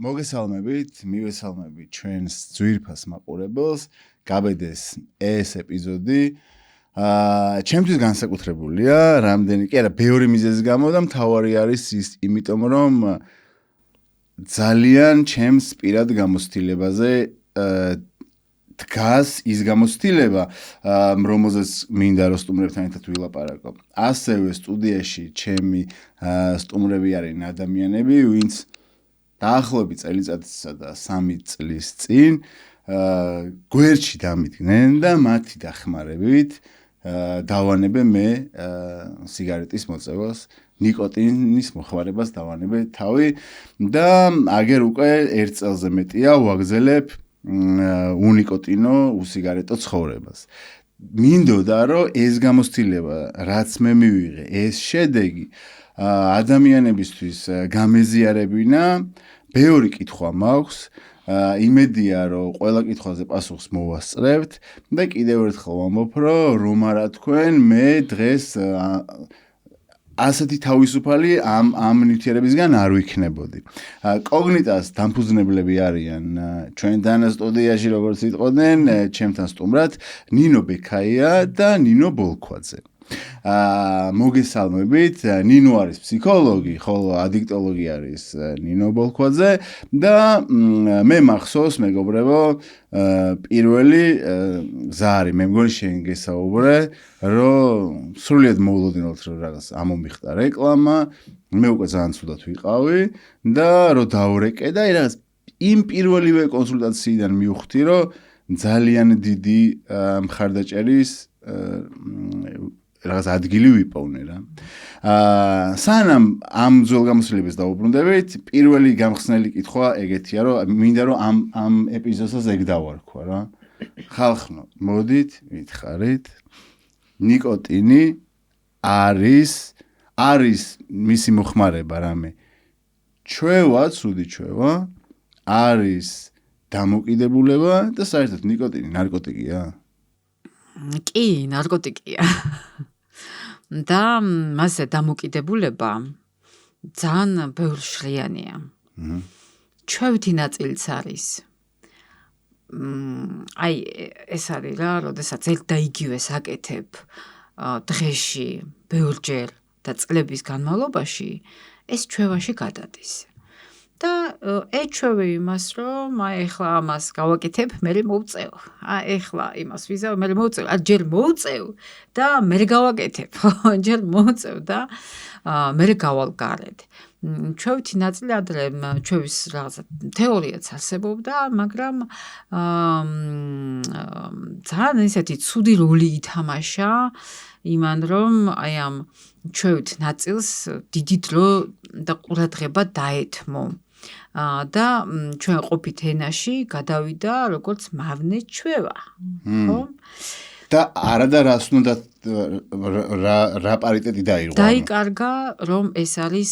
მოგესალმებით, მივესალმებით ჩვენს ძვირფას მაყურებელს, გაბედეს ეს ეპიზოდი. ჩემთვის განსაკუთრებულია, რამდენი კი არა, ბევრი მიზეზის გამო და მთავარი არის ის, იმიტომ რომ ძალიან ჩემს პირად გამოცდილებაზე დგას ის გამოცდილება, რომელზეც მინდა რომ სტუმრებთან ერთად ვილაპარაკო. ასევე სტუდიაში ჩემი სტუმრები არიან ადამიანები, ვინც დაახლოებით წელიწადსა და 3 წლის წინ გვერდში დამიდგნენ და მათი დახმარებით დავანებე მე სიგარეტის მოწევას, ნიკოტინის მოხმარებას დავანებე თავი და აგერ უკვე 1 წელზე მეტია ვაგზელებ უნიკოტინო უსიგარეტო ცხოვრებას. მინდოდა რომ ეს გამოცდილება, რაც მე მივიღე, ეს შედეგი ადამიანებისთვის გამეზიარებინა, ბევრი კითხვა მაქვს, იმედია რომ ყველა კითხვაზე პასუხს მოვასწრებთ და კიდევ ერთხელ ვამბობ რომ არა თქვენ მე დღეს ასეთი თავისუფალი ამ ნივთიერებისგან არ ვიქნებოდი. კოგნიტას დამფუძნებლები არიან ჩვენთან სტუდიაში როგორც იტყოდნენ, ჩემთან სტუმრად ნინო ბექაია და ნინო ბოლქვაძე. მოგესალმებით, ნინო არის ფსიქოლოგი, ხოლო ადიქტოლოგი არის ნინო ბოლქვაძე და მე მახსოვს მეგობრებო, პირველი გზა არის, მე მგონი შენ გესაუბრე, რომ სრულიად მოულოდნელად რომ რაღაც ამომიხდა რეკლამა, მე უკვე ძალიან ცუდად ვიყავი და რომ დავრეკე და რაღაც იმ პირველივე კონსულტაციიდან მივხვდი, რომ ძალიან დიდი მხარდაჭერის რაღაც ადგილი ვიპოვნე რა. სანამ ამ ძველ გამოცდილებას დაუბრუნდებით, პირველი გამხსნელი კითხვა ეგეთია, რომ მინდა რომ ამ ეპიზოდსაც ეგ დავარქვა რა. ხალხო, მოდით, ვითხარით. ნიკოტინი არის მისი მოხმარება რამე. ჩვევა, ცუდი ჩვევა, არის დამოკიდებულება და საერთოდ ნიკოტინი ნარკოტიკია? კი, ნარკოტიკია. და მასზე დამოკიდებულება ძალიან ბევრშრიანია. ჩვევითი ნაწილიც არის. აი, ეს არის რა, როდესაც ერთ და იგივეს აკეთებ დღეში, ბევრჯერ და წლების განმავლობაში, ეს ჩვევაში გადადის. და ეჩვევი იმას, რომ აი ეხლა ამას გავაკეთებ, მე მოვწევ. ეხლა იმას ვიზავ, მე მოვწევ. ჯერ მოვწევ და მე გავაკეთებ. ჯერ მოვწევ და მე გავალგარეთ. ჩვევითი ნაწილი ადრე ჩვევის რაღაცა თეორიაც არსებობდა, მაგრამ ძალიან ესეთი ცუდი როლი ითამაშა იმან, რომ აი ამ ჩვევით ნაწილს დიდი დრო და ყურადღება დაეთმო. და ჩვენ ყოფით ენაში გადავიდა როგორც მავნე ჩვევა, ხო? და არა და რას უნდა რა პარიტეტი დაირღვა? დაიკარგა, რომ ეს არის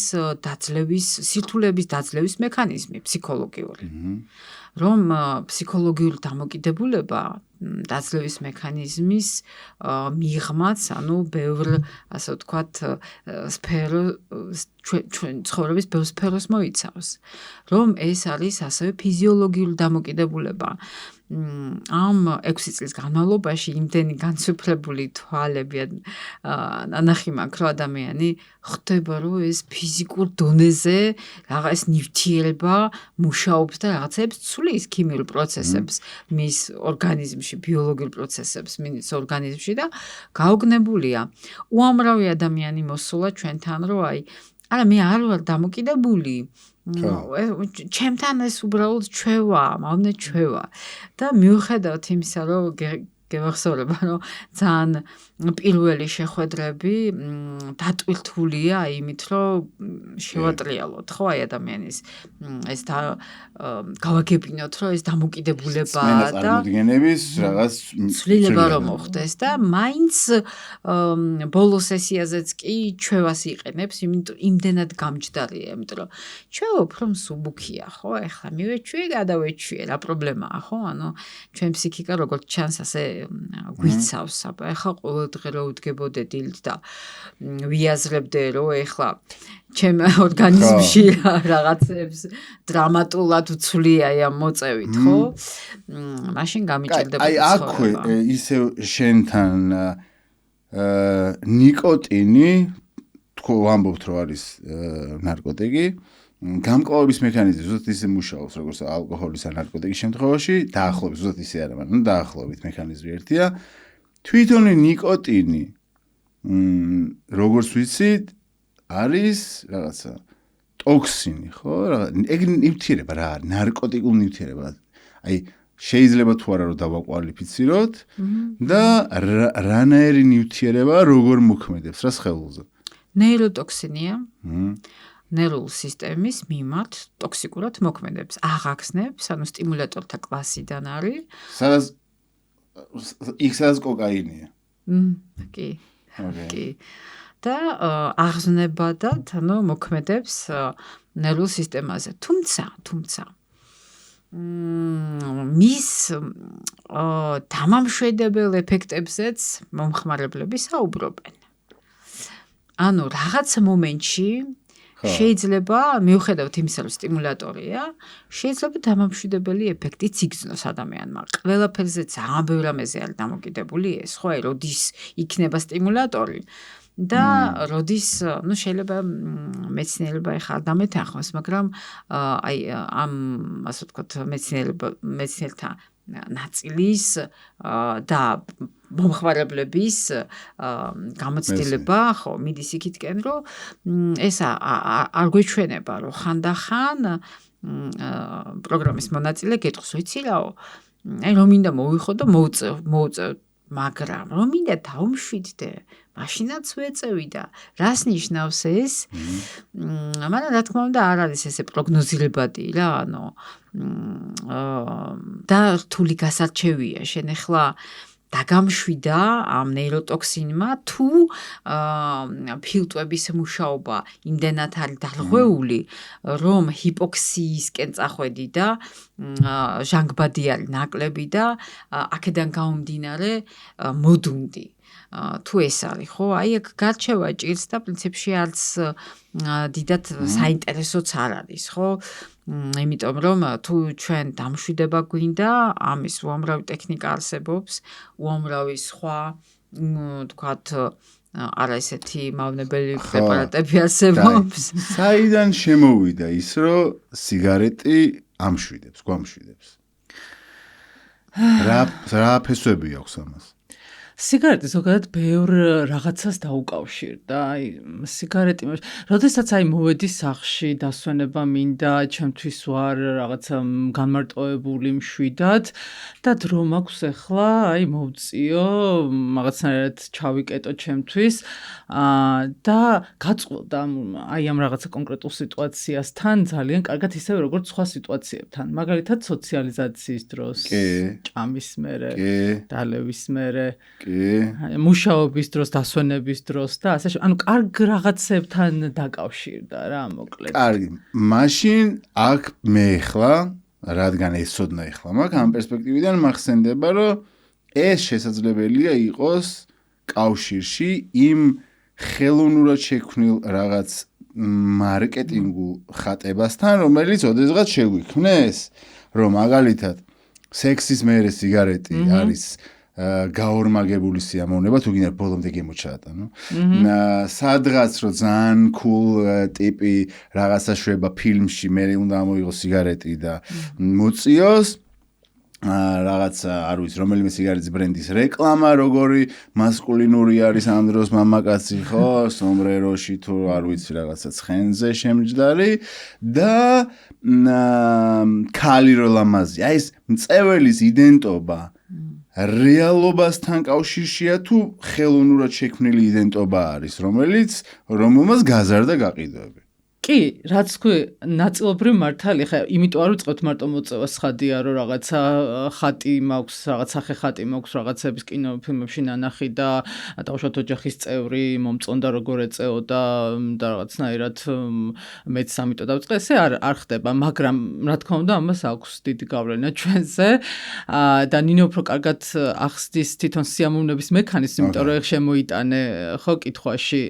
სირთულეების დაძლევის მექანიზმი ფსიქოლოგიური. რომ ფსიქოლოგიური დამოკიდებულება დაძლევის მექანიზმის მიღმაც, ანუ ბევრ, ასე ვთქვათ, ჩვენ ცხოვრების ბევრ სფეროს მოიცავს. რომ ეს არის ასევე ფიზიოლოგიური დამოკიდებულება. ამ 6 წლის განმავლობაში იმდენი განსუფრებული თვალები ნანახი მაქვს, რომ ადამიანი ხვდება, რომ ეს ფიზიკურ დონეზე რაღაც ნივთიერება მუშაობს და რაღაცებს ცulis ქიმიურ პროცესებს მის ორგანიზმში, ბიოლოგიურ პროცესებს მის ორგანიზმში და გაოგნებულია. უამრავი ადამიანი მოსულა ჩვენთან, რომ არა მე არ ვარ დამოკიდებული. ჩემთან ეს უბრალოდ ჩვევა, მავნე ჩვევა. და მიუხედავად იმისა, რომ გევახსოვრება, რომ ძალიან პირველი შეხვედრები დატვირთულია იმით, რომ შევატრიალოთ, ხო, აი ადამიანის ეს გავაგებინოთ, რომ ეს დამოკიდებულება და წარმოდგენების რაღაც ცვლილება რომ მოხდეს და მაინც ბოლო სესიაზეც კი ჩვევას იყენებს, იმიტომ იმდენად გამჯდარია, იმიტომ რომ ჩვევა უფრო მსუბუქია, ხო? ეხლა მივეჩვიე, გადავეჩვიე, რა პრობლემაა, ხო? ანუ ჩვენ ფსიქიკა როგორც ჩანს, ასე გვიცავს. ეხლა ყოველდღე რო ვდგებოდე დილით და ვიაზრებდე რომ ეხლა ჩემ ორგანიზმში რაღაცებს დრამატულად უცვლია ამ მოწევით, ხო? მაშინ გამიჭირდება აი აქვე ისევ შენთან ნიკოტინი თქო ვამბობთ რომ არის ნარკოტიკი გამკლავების მექანიზმი ზუსტად ისე მუშაობს როგორც ალკოჰოლის ან ნარკოტიკის შემთხვევაში დაახლოებით ზუსტად ისე არა მაგრამ დაახლოებით მექანიზმი ერთია თვითონ ნიკოტინი როგორც ვიცით არის რაღაცა ტოქსინი ხო ეგ ნივთიერება რა არის ნარკოტიკულ ნივთიერება აი შეიძლება თუ არა რომ დავაკვალიფიციროთ და რანაირი ნივთიერება როგორ მოქმედებს რა სხეულზე ნეიროტოქსინია ნერვულ სისტემის მიმართ ტოქსიკურად მოქმედებს აღახსნებს ანუ სტიმულატორთა კლასიდან არის სადაც იქ კოკაინია კი კი და აღზნებადად ანუ მოქმედებს ნერვულ სისტემაზე თუმცა მის დამამშვიდებელ ეფექტებზეც მომხმარებლები საუბრობენ ანუ რაღაც მომენტში შეიძლება მიუხედავად იმისა რომ სტიმულატორია შეიძლება დამამშვიდებელი ეფექტიც იგრძნოს ადამიანმა ყველაფერზე ძალიან ბევრ რამეზე არის დამოკიდებული ეს ხო აი როდის იქნება სტიმულატორი და როდის ну შეიძლება მეცნიერება ეხლა დამეთანხმოს მაგრამ აი ამ ასე ვთქვათ მეცნიერთა ნაწილის და მომხმარებლების გამოცდილება ხო მიდის იქითკენ რომ ეს არ გვეჩვენება რომ ხანდახან პროგრამის მონაწილე გეტყვის ვიცი რაო აი რომ მინდა მოვიხო და მოვწევ მაგრამ რომ მინდა დავმშვიდდე მაშინაც ვეწევი და რას ნიშნავს ეს მაგრამ რა თქმა უნდა არ არის ესე პროგნოზირებადი რა ანუ და რთული გასარჩევია შენ ახლა დაგამშვიდა ამ ნეიროტოქსინმა თუ ფილტვების მუშაობა იმდენად არის დარღვეული რომ ჰიპოქსიისკენ წახვედი და ჟანგბადი არის ნაკლები და აქედან გამომდინარე მოდუნდი თუ ეს არის ხო აი აქ გარჩევა ჭირს და პრინციპში არც დიდად საინტერესოც არ არის ხო იმიტომ რომ თუ ჩვენ დამშვიდება გვინდა ამის უამრავი ტექნიკა არსებობს უამრავი სხვა თქვათ არა ესეთი მავნებელი პრეპარატები არსებობს საიდან შემოვიდა ის რომ სიგარეტი ამშვიდებს გვამშვიდებს რა ფესვები აქვს ამას სიგარეტი ზოგადად ბევრ რაღაცას დაუკავშირდა. აი, სიგარეტი, როდესაც აი მოვედი სახლში, დასვენება მინდა, ჩემთვის ვარ რაღაცა განმარტოებული მშვიდად და დრო მაქვს ახლა, აი მოვწიო, რაღაცნაირად ჩავიკეტო ჩემთვის და გაწყვილდა აი ამ რაღაცა კონკრეტულ სიტუაციასთან ძალიან კარგად ისევე როგორც სხვა სიტუაციებთან. მაგალითად სოციალიზაციის დროს, ჭამის მერე, დალევის მერე მუშაობის დროს, დასვენების დროს და ასე ანუ კარგ რაღაცებთან დაკავშირდა რა, მოკლედ. კარგი. მაშინ აქ მე ხლა, რადგან ესოდნა ეხლა მაგ ამ პერსპექტივიდან მახსენდება, რომ ეს შესაძლებელია იყოს კავშირში იმ ხელოვნურად შექმნილ რაღაც მარკეტინგულ ხატებასთან, რომელიც ოდესღაც შეგვიქმნეს, რომ მაგალითად სექსის მერე სიგარეტი არის გაორმაგებული სიამოვნება თუ გინდა ბოლომდე გემოჩაატანო სადღაც რომ ძალიან cool ტიპი რაღაცა შვება ფილმში მე უნდა ამოიღოს სიგარეტი და მოწიოს რაღაცა არ ვიცი რომელიმე სიგარეტის ბრენდის რეკლამა როგორი მასკულინური არის ამ დროს მამაკაცი ხო სომბრეროში თუ არ ვიცი რაღაცა ცხენზე შემჯდარი და ქალი რო ლამაზი აი ეს მწეველის იდენტობა რეალობასთან კავშირშია თუ ხელოვნურად შექმნილი იდენტობა არის, რომელმაც გაზარდა გაყიდვები. კი, რაც თქვი, ნაწილობრივ მართალი, ხა, იმიტომ არ ვიწყებთ მარტო მოწევა სხადია, რომ რაღაცა ხატი მაქვს, რაღაც სახე ხატი მაქვს რაღაცების კინოფილმებში ნანახი და დავუშვათ ოჯახის წევრი მომწონდა როგორ ეწეოდა და რაღაცნაირად მეც ამიტომ დავიწყე, ესე არ ხდება, მაგრამ რა თქმა უნდა, ამას აქვს დიდი გავლენა ჩვენზე და ნინო უფრო კარგად ახსნის თვითონ სიამოვნების მექანიზმს, იმიტომ რომ შემოიტანე ხო კითხვაში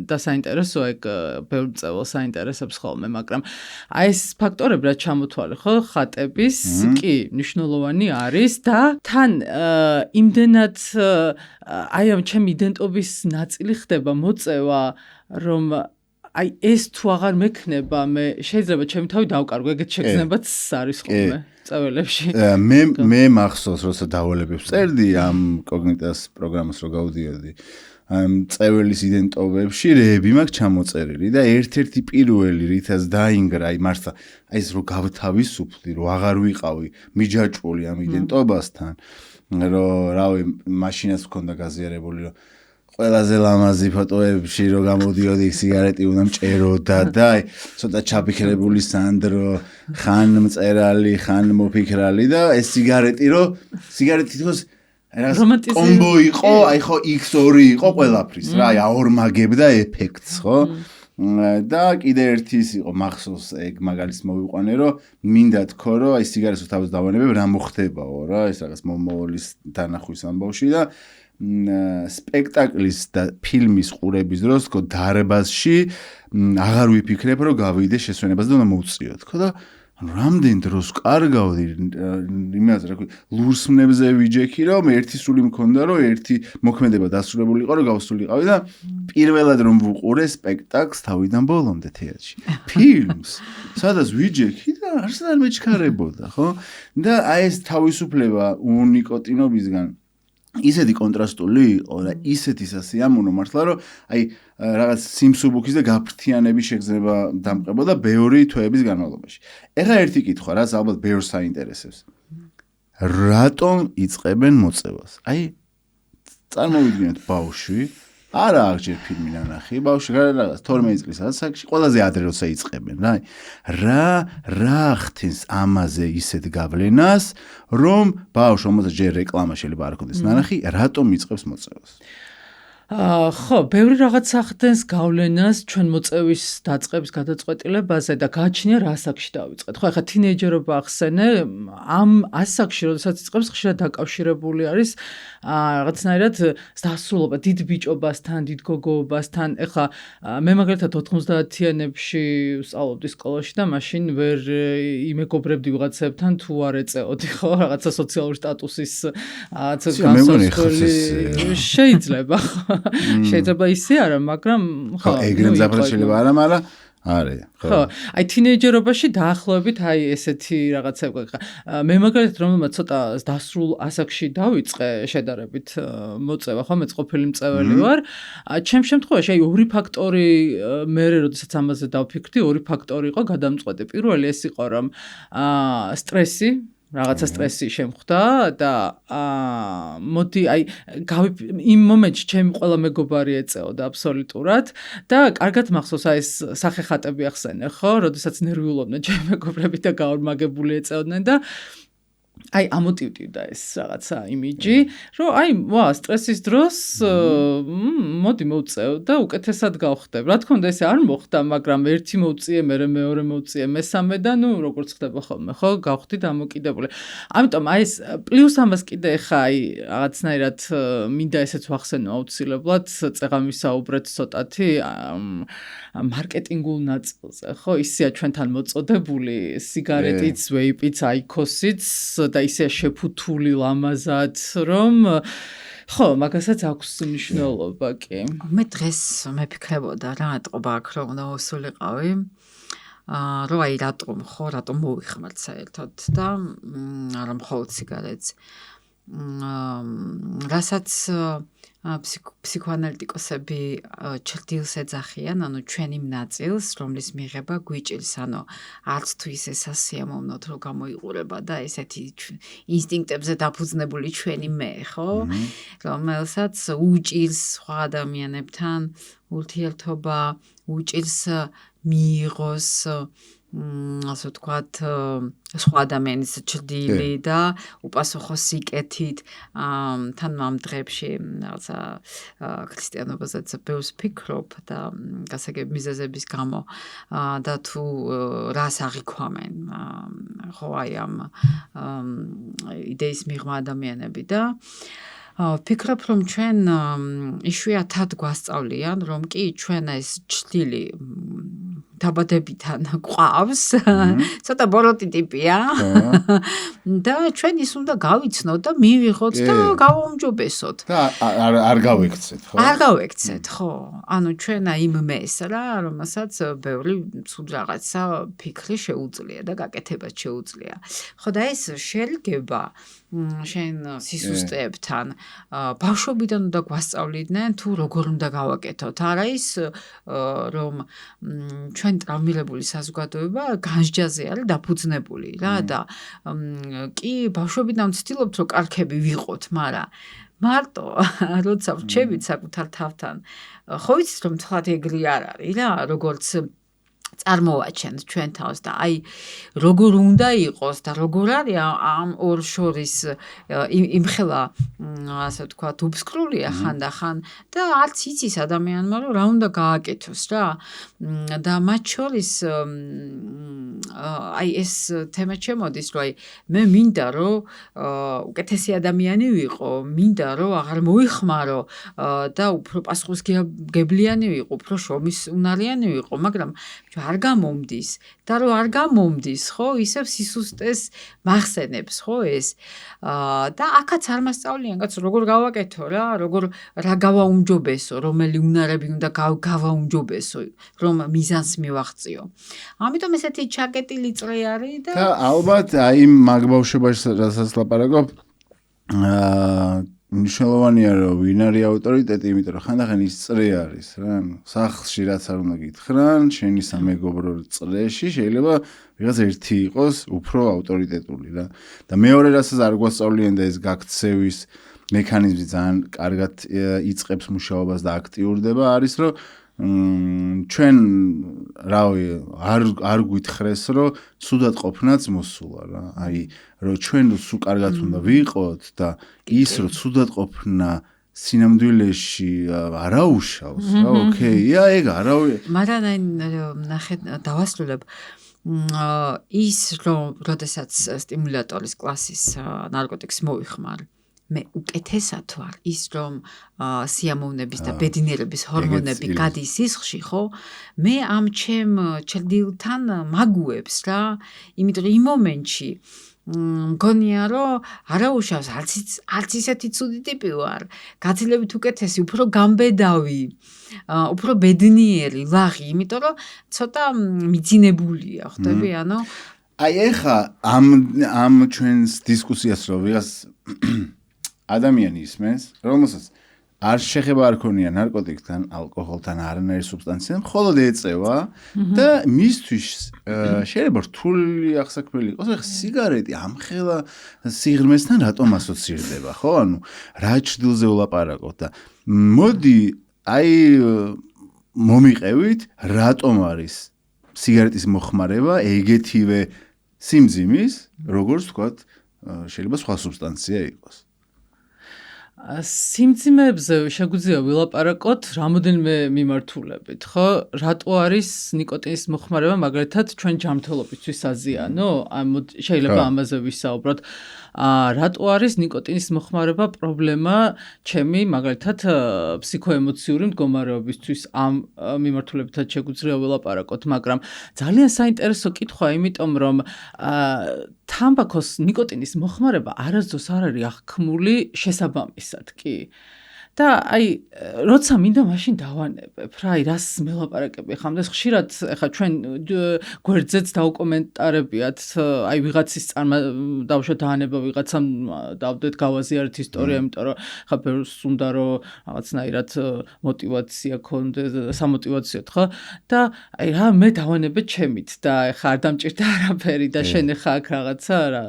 და საინტერესოა ეგ ბევრ მწევალს საინტერესებს ხოლმე, მაგრამ აი ეს ფაქტორები რაც ჩამოთვალე, ხო, ხატების კი მნიშვნელოვანი არის და თან იმდენად აი ამ ჩემი იდენტობის ნაწილი ხდება მოწევა, რომ აი ეს თუ აღარ მექნება, მე შეიძლება ჩემი თავი დავკარგო, ეგეთ შეგრძნებაც არის ხოლმე წაველებში. მე მახსოვს, როცა დავალებებს წერდი ამ კოგნიტას პროგრამას რო გავდიოდი. წეველის იდენტობებში რეები მაქვს ჩამოწერილი და ერთ-ერთი პირველი რითაც დაინგრა აი მართლა აი ეს რო გავთავისუფლდი რო აღარ ვიყავი მიჯაჭვული ამ იდენტობასთან რომ რავი მაშინაც მქონდა გაზიარებული რომ ყველაზე ლამაზი ფოტოებში რო გამოდიოდი სიგარეტი უნდა მჭეროდა და აი ცოტა ჩაფიქრებული სანდრო ხან მწერალი ხან მოფიქრალი და ეს სიგარეტი თითქოს კომბო იყო, აი ხო X2 იყო ყველაფრის რა, აი აორმაგებდა ეფექტს, ხო? და კიდე ერთი ის იყო მახსოვს ეგ მაგალითს მოვიყვანე, რომ მინდა თქო, რომ აი სიგარეტს თავის დავანებებ რა მოხდებაო რა, ეს რაღაც მომავლის დანახვის ამბავში და სპექტაკლის და ფილმის ყურების დროს თქო დარბაზში აღარ ვიფიქრებ, რომ გავიდე შესვენებას და უნდა მოვწიო, თქო და რამდენ დროს კარგავდი იმაზე რა ქვია ლურსმნებზე ვიჯექი რომ ერთი სული მქონდა რომ ერთი მოქმედება დასრულებული იყო რომ გავსულიყავი და პირველად რომ ვუყურე სპექტაკლს თავიდან ბოლომდე თეატრში ფილმს სადაც ვიჯექი და არც არ მეჩქარებოდა ხო და აი ეს თავისუფლება უნიკოტინობისგან ისეთი კონტრასტული იყო და ისეთი სასიამოვნო მართლა რომ აი რაღაც სიმსუბუქის და გაფრთიანების შეგრძნება დამყებოდა ბევრი თვეების განმავლობაში. ეხლა ერთი კითხვა, რაც ალბათ ბევრს საინტერესებს. რატომ იწყებენ მოწევას? აი წარმოვიდგინეთ ბავშვი, არა აღჯერ ფილმი ნანახი, ბავშვი რაღაც 12 წლის ასაკში, ყველაზე ადრე როცა იწყებენ, რა ხთენს ამაზე ისეთ გავლენას, რომ ბავშვი რომელსაც ჯერ რეკლამა შეიძლება არ ქონდეს ნანახი, რატომ იწყებს მოწევას? ხო, ბევრი რაღაც ახდენს გავლენას ჩვენ მოწევის დაწყების გადაწყვეტილებაზე და გააჩნია რა ასაკში დავიწყეთ. ხო, ეხლა თინეიჯერობა ახსენე, ამ ასაკში, როდესაც იწყებს ხშირად დაკავშირებული არის რაღაცნაირად დასრულობა დიდ ბიჭობასთან, დიდ გოგოობასთან. ეხლა მე მაგალითად 90-იანებში ვსწავლობდი სკოლაში და მაშინ ვერ იმეგობრებდი ვიღაცებთან თუ არ ეწეოდი, ხო, რაღაცა სოციალური სტატუსის განსაზღვრელი შეიძლება, ხო. შეიძლება ისე არა, მაგრამ ხო, ეგრემ ზაფხულში შეიძლება არა, მაგრამ არის. ხო, აი თინეიჯერობაში დაახლოებით აი ესეთი რაღაცები ხა. მე მაგალითად რომელმაც ცოტა დასრულ ასაკში დავიწყე შედარებით მოწევა, ხო, მეც ყოფილი მწეველი ვარ. ჩემ შემთხვევაში აი ორი ფაქტორი მე როდესაც ამაზე დავფიქრდი, ორი ფაქტორი იყო გადამწყვეტი. პირველი ეს იყო რომ სტრესი რაღაცა სტრესი შემხვდა და მოდი აი იმ მომენტში ჩემი ყველა მეგობარი ეწეოდა აბსოლუტურად და კარგად მახსოვს აი ეს სახეხატები ახსენე ხო, როდესაც ნერვიულობდნენ ჩემი მეგობრები და გაორმაგებული ეწეოდნენ და აი ამოტივდივდა ეს რაღაცა იმიჯი, რომ აი ვა სტრესის დროს მოდი მოვწევ და უკეთესად გავხდებ. რა თქმა უნდა ესე არ მოხდა, მაგრამ ერთი მოვწიე, მერე მეორე მოვწიე, მესამე და ნუ როგორც ხდება ხოლმე, ხო, გავხდი დამოკიდებული. ამიტომ აი ეს პლუს ამას კიდე ხა აი რაღაცნაირად მინდა ესეც ვახსენო აუცილებლად, წეღავ ვისაუბრეთ ცოტათი მარკეტინგულ ნაწილზე, ხო, ისეა ჩვენთან მოწოდებული სიგარეტიც, ვეიპიც, აიქოსიც და ისე შეფუთული ლამაზად, რომ ხო, მაგასაც აქვს მნიშვნელობა კი. მე დღეს მეფიქრებოდა რა ატყობა აქ რომ უნდა ვსულიყავი. რომ აი რატომ მოვიხმართ საერთოდ და არა მხოლოდ სიგარეტს. რასაც ფსიქოანალიტიკოსები ჭრდილს ეძახიან, ანუ ჩვენი ნაწილს, რომლის მიღება გვიჭირს, ანუ არც თუ ისე სასიამოვნოდ რომ გამოიყურება და ესეთი ინსტინქტებზე დაფუძნებული ჩვენი მე, ხო? რომელსაც უჭირს სხვა ადამიანებთან ურთიერთობა, უჭირს მიიღოს ასე ვთქვათ, სხვა ადამიანის ჭრდილი და უპასუხო სიკეთით თან ამ დღეებში რაღაცა ქრისტიანობაზეც ბევრს ფიქრობ და გასაგები მიზეზების გამო და თუ რას აღიქვამენ ხო აი ამ იდეის მიღმა ადამიანები და ვფიქრობ რომ ჩვენ იშვიათად გვასწავლიან რომ კი ჩვენ ეს ჭრდილი დაბადებიდან ყავს, ცოტა ბოროტი ტიპია და ჩვენ ის უნდა გავიცნოთ და მივიღოთ და გავაუმჯობესოთ. და არ გავექცეთ, ხო? არ გავექცეთ, ხო. ანუ ჩვენ იმ მეს რა, რომელსაც ბევრი ცუდ რაღაცა ფიქრი შეუძლია და გაკეთება შეუძლია. ხო და ეს შერიგება შენ სისუსტეებთან ბავშვობიდან უნდა გვასწავლიდნენ თუ როგორ უნდა გავაკეთოთ. არა ის რომ ჩვენ ტრავმირებული საზოგადოება განსჯაზე არის დაფუძნებული რა და კი ბავშვობიდან ვცდილობთ რომ კარგები ვიყოთ, მაგრამ მარტო როცა ვჩებით საკუთარ თავთან ხო ვიცით რომ თქვათ ეგრე არ არის რა, როგორც წარმოვაჩენთ ჩვენ თავს და აი როგორ უნდა იყოს და როგორ არის ამ ორ შორის იმხელა ასე ვთქვათ უბსკრულია ხანდახან და არც იცის ადამიანმა რომ რა უნდა გააკეთოს რა და მათ შორის აი ეს თემა შემოდის რომ აი მე მინდა რომ უკეთესი ადამიანი ვიყო, მინდა რომ აღარ მოიხმარო და უფრო პასუხისმგებლიანი ვიყო, უფრო შრომისუნარიანი ვიყო, მაგრამ არ გამომდის და რომ არ გამომდის, ხო, ისევ სისუსტეს მახსენებს, ხო, ეს. და აქაც არ მასწავლიან, კაცო, როგორ გავაკეთო რა, რა გავაუმჯობესო, რომელი უნარები უნდა გავაუმჯობესო, რომ მიზანს მივაღწიო. ამიტომ ესეთი ჩაკეტილი წრე არის და ალბათ აი მაგ ბავშვობაში რასაც ლაპარაკობ, მნიშვნელოვანია რომ ვინ არის ავტორიტეტი, იმიტომ რომ ხანდახან ის წრე არის რა, სახლში რაც არ უნდა გითხრან, შენი სამეგობრო წრეში შეიძლება ვიღაც ერთი იყოს უფრო ავტორიტეტული რა. და მეორე რასაც არ გვასწავლიან და ეს გაქცევის მექანიზმი ძალიან კარგად იწყებს მუშაობას და აქტიურდება, არის რომ ჩვენ რავი არ გვითხრეს რომ ცუდად ყოფნაც მოსულა რა. აი რომ ჩვენ სულ კარგად უნდა ვიყოთ და ის რომ ცუდად ყოფნა სინამდვილეში არაუშავს რა, ოკეია, ეგ არავი. მაგრამ ნახე დავასრულებ ის რომ როდესაც სტიმულატორის კლასის ნარკოტიკს მოიხმარ მე უკეთესად ვარ ის რომ სიამოვნების და ბედნიერების ჰორმონები გადის სისხლში, ხო? მე ამ ჩემ ჭრდილთან მაგუებს რა, იმიტომ რომ იმ მომენტში მგონია რომ არაუშავს, არც ისეთი ცუდი ტიპი ვარ, გაცილებით უკეთესი, უფრო გამბედავი, უფრო ბედნიერი, ლაღი, იმიტომ რომ ცოტა მიძინებულია, ხვდები, ანუ აი ეხა ამ ჩვენს დისკუსიას რომ ვიღაც ადამიანი ისმენს, რომელსაც არ შეხება არ ქონია ნარკოტიკთან, ალკოჰოლთან, არანაირი სუბსტანციიდან, მხოლოდ ეწევა და მისთვის შეიძლება რთული აღსაქმელი იყოს, ეხლა სიგარეტი ამხელა სიღრმესთან რატომ ასოცირდება, ხო? ანუ რა ჭრდილზე ვლაპარაკოთ და მოდი აი მომიყევით, რატომ არის სიგარეტის მოხმარება ეგეთივე სიმძიმის, როგორც ვთქვათ, შეიძლება სხვა სუბსტანცია იყოს. სიმძიმეებზე შეგვიძლია ვილაპარაკოთ რამოდენიმე მიმართულებით, ხო? რატო არის ნიკოტინის მოხმარება მაგალითად ჩვენ ჯანმრთელობისთვის აზიანო? შეიძლება ამაზე ვისაუბროთ. რატო არის ნიკოტინის მოხმარება პრობლემა ჩემი მაგალითად ფსიქოემოციური მდგომარეობისთვის ამ მიმართულებითაც შეგვიძლია ვილაპარაკოთ, მაგრამ ძალიან საინტერესო კითხვა, იმიტომ რომ თამბაქოს ნიკოტინის მოხმარება არასდროს არ არის აღქმული შესაბამისად, კი. და აი როცა მინდა მაშინ დავანებებ რა აი რას მელაპარაკები ხამდეს ხშირად ეხა ჩვენ გვერდზეც დავკომენტარებიათ აი ვიღაცის დავშოთ დაანება ვიღაცამ დავდეთ გავაზიარეთ ისტორია იმიტომ რომ ხა ბევრს უნდა რომ რაღაცნაირად мотиваცია ქონდეს სამოტივაციოდ ხო და აი რა მე დავანებე ჩემით და ეხა არ დამჭირდა არაფერი და შენ ეხა აქ რაღაცა რა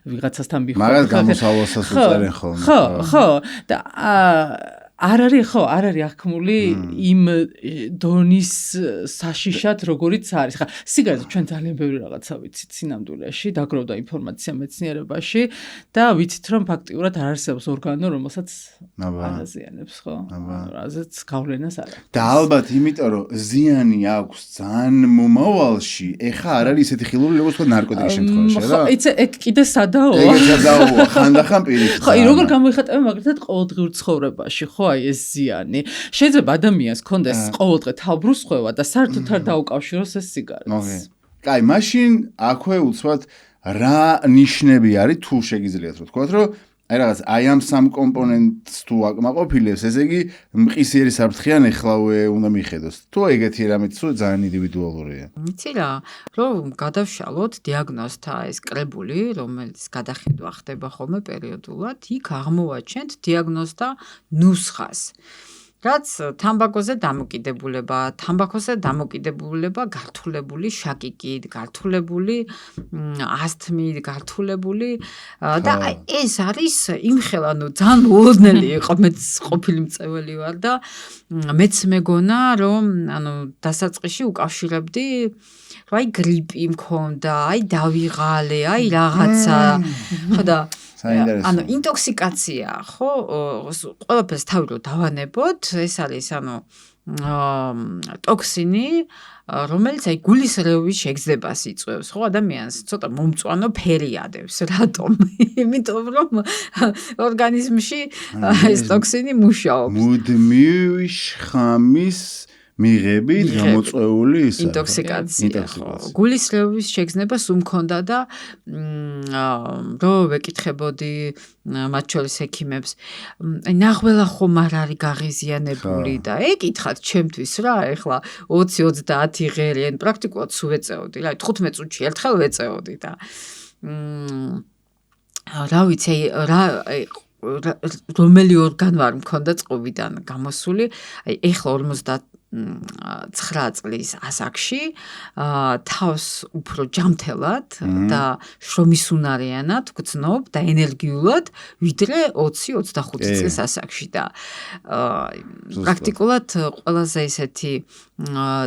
ვიღაცასთან მიხვალ მაგას გამოსავალსაც უწერენ ხოლმე ხო და არ არის აღქმული იმ დონის საშიშად როგორიც არის. ხა სიგარეტზე ჩვენ ძალიან ბევრი რაღაცა ვიცით სინამდვილეში, დაგროვდა ინფორმაცია მეცნიერებაში და ვიცით რომ ფაქტიურად არ არსებობს ორგანო, რომელსაც არაზიანებს, ხო? რაზეც გავლენას არ აქვს. და ალბათ იმიტომ რომ ზიანი აქვს ძალიან მომავალში, ეხა არ არის ესეთი ხილული როგორც თქვა ნარკოტიკის შემთხვევაში, რა? ხო, ეგ კიდე სადაოა. ეგ სადაოა, ხანდახან პირიქით. ხო, როგორ გამოიხატება მაგალითად ყოველდღიურ ცხოვრებაში, ხო? აი ეს ზიანი. შეიძლება ადამიანს კონდეს ყოველდღე თავბრუსხვევა და საერთოდ არ დაუკავშიროს ეს სიგარეტს. კაი, მაშინ აქვე უცბად რა ნიშნები არის თუ შეგიძლიათ რომ თქვათ რომ აი რაღაც აი ამ სამ კომპონენტს თუ აკმაყოფილებს, ესე იგი მყისიერი საფრთხიან ეხლავე უნდა მიხედოს. თუ ეგეთი რამეც თუ ძალიან ინდივიდუალურია. იცი რა, რომ გადავშალოთ დიაგნოზთა ეს კრებული, რომელიც გადახედვა ხდება ხოლმე პერიოდულად, იქ აღმოვაჩენთ დიაგნოზთა ნუსხას. რაც თამბაქოზე დამოკიდებულება გართულებული შაკიკით, გართულებული ასთმით, გართულებული და ეს არის იმხელა, ძალიან მოულოდნელი იყო, მეც ყოფილი მწველი ვარ და მეც მეგონა, რომ დასაწყისში უკავშირებდი აი გრიპი მქონდა, აი დავიღალე, აი რაღაცა. ხო და ინტოქსიკაცია, ხო? ყველაფერს თავი რომ დავანებოთ, ეს არის ტოქსინი, რომელიც აი გულის რეოვის შეგრძნებას იწვევს, ხო, ადამიანს ცოტა მომწვანო ფერი ადევს. რატომ? იმიტომ რომ ორგანიზმში ეს ტოქსინი მუშაობს. მუდმივი შხამის მიღებით გამოწვეული ის ინტოქსიკაცია, ხო. გულის რეოვის შეგრძნებას უმქონდა და რო ვეკითხებოდი მათ შორის ექიმებს, ნახველა ხომ არ არის გაღიზიანებული და ეკითხათ ჩემთვის რა, ეხლა 20-30 ღერი, ან პრაქტიკულად სულ ვეწეოდი, რა 15 წუთში ერთხელ ვეწეოდი და რა ვიცი, რა რომელი ორგანო არ მქონდა წყობიდან გამოსული, აი ეხლა 59 წლის ასაკში თავს უფრო ჯამთელად და შრომისუნარიანად გრძნობ და ენერგიულად ვიდრე 20-25 წლის ასაკში და პრაქტიკულად ყველაზე ისეთი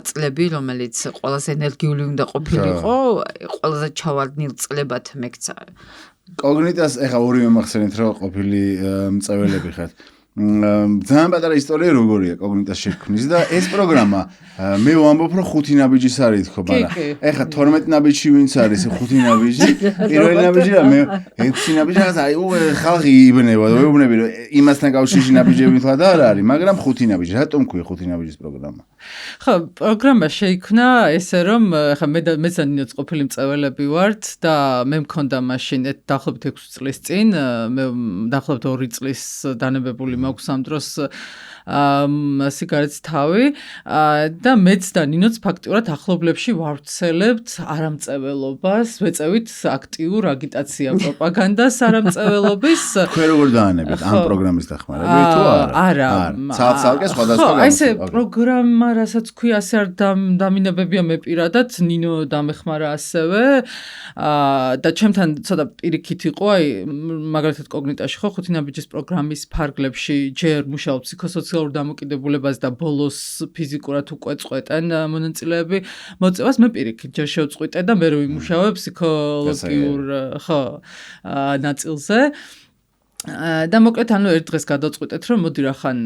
წლები, რომელიც ყველაზე ენერგიული უნდა ყოფილიყო, ყველაზე ჩავარდნილ წლებად მეკცა. კოგნიტას ეხა ორივე მახსენეთ რომ ყოფილი მწველები ხართ. ძალიან პატარა ისტორია როგორია კოგნიტას შექმნის და ეს პროგრამა მე ვამბობ რომ 5 ნაბიჯის არის თქო, მაგრამ ეხა 12 ნაბიჯი ვინც არის 5 ნაბიჯი, პირველი ნაბიჯი და მე 6 ნაბიჯი, აი ხალხი იბნება, ვეუბნები რომ იმასთან კავშირში ნაბიჯები თქო და არ არის, მაგრამ 5 ნაბიჯი, რატომ ქვია 5 ნაბიჯის პროგრამა? ხო, პროგრამა შეიქმნა ესე რომ ეხა მეც ნინოც ყოფილი მწველები ვართ და მე მქონდა მაშინ დაახლოებით 6 წლის წინ, მე დაახლოებით 2 წლის დანებებული მაქვს ამ დროს სიგარეტის თავი და მეც და ნინოც ფაქტიურად ახლობლებში ვავრცელებთ არამწეველობას, ვეწევით აქტიურ აგიტაცია პროპაგანდას არამწეველობის. თქვენ როგორ დაანებით ამ პროგრამის დახმარებით თუ არა? ცალკე სხვადასხვა აი ესე პროგრამა რასაც ქვია, ასე არ დამინებებია მე პირადად, ნინო დამეხმარა ასევე და ჩემთან ცოტა პირიქით იყო, აი მაგალითად კოგნიტაში ხო 5 ნაბიჯის პროგრამის ფარგლებში ჯერ მუშაობ ფსიქოსოციალურ დამოკიდებულებას და ბოლოს ფიზიკურად უკვე წყვეტენ მონაწილეები მოწევას, მე პირიქით ჯერ შევწყვიტე და მე ვიმუშავე ფსიქოლოგიურ ხო ნაწილზე. და მოკლედ ერთ დღეს გადავწყვიტეთ რომ მოდი რახან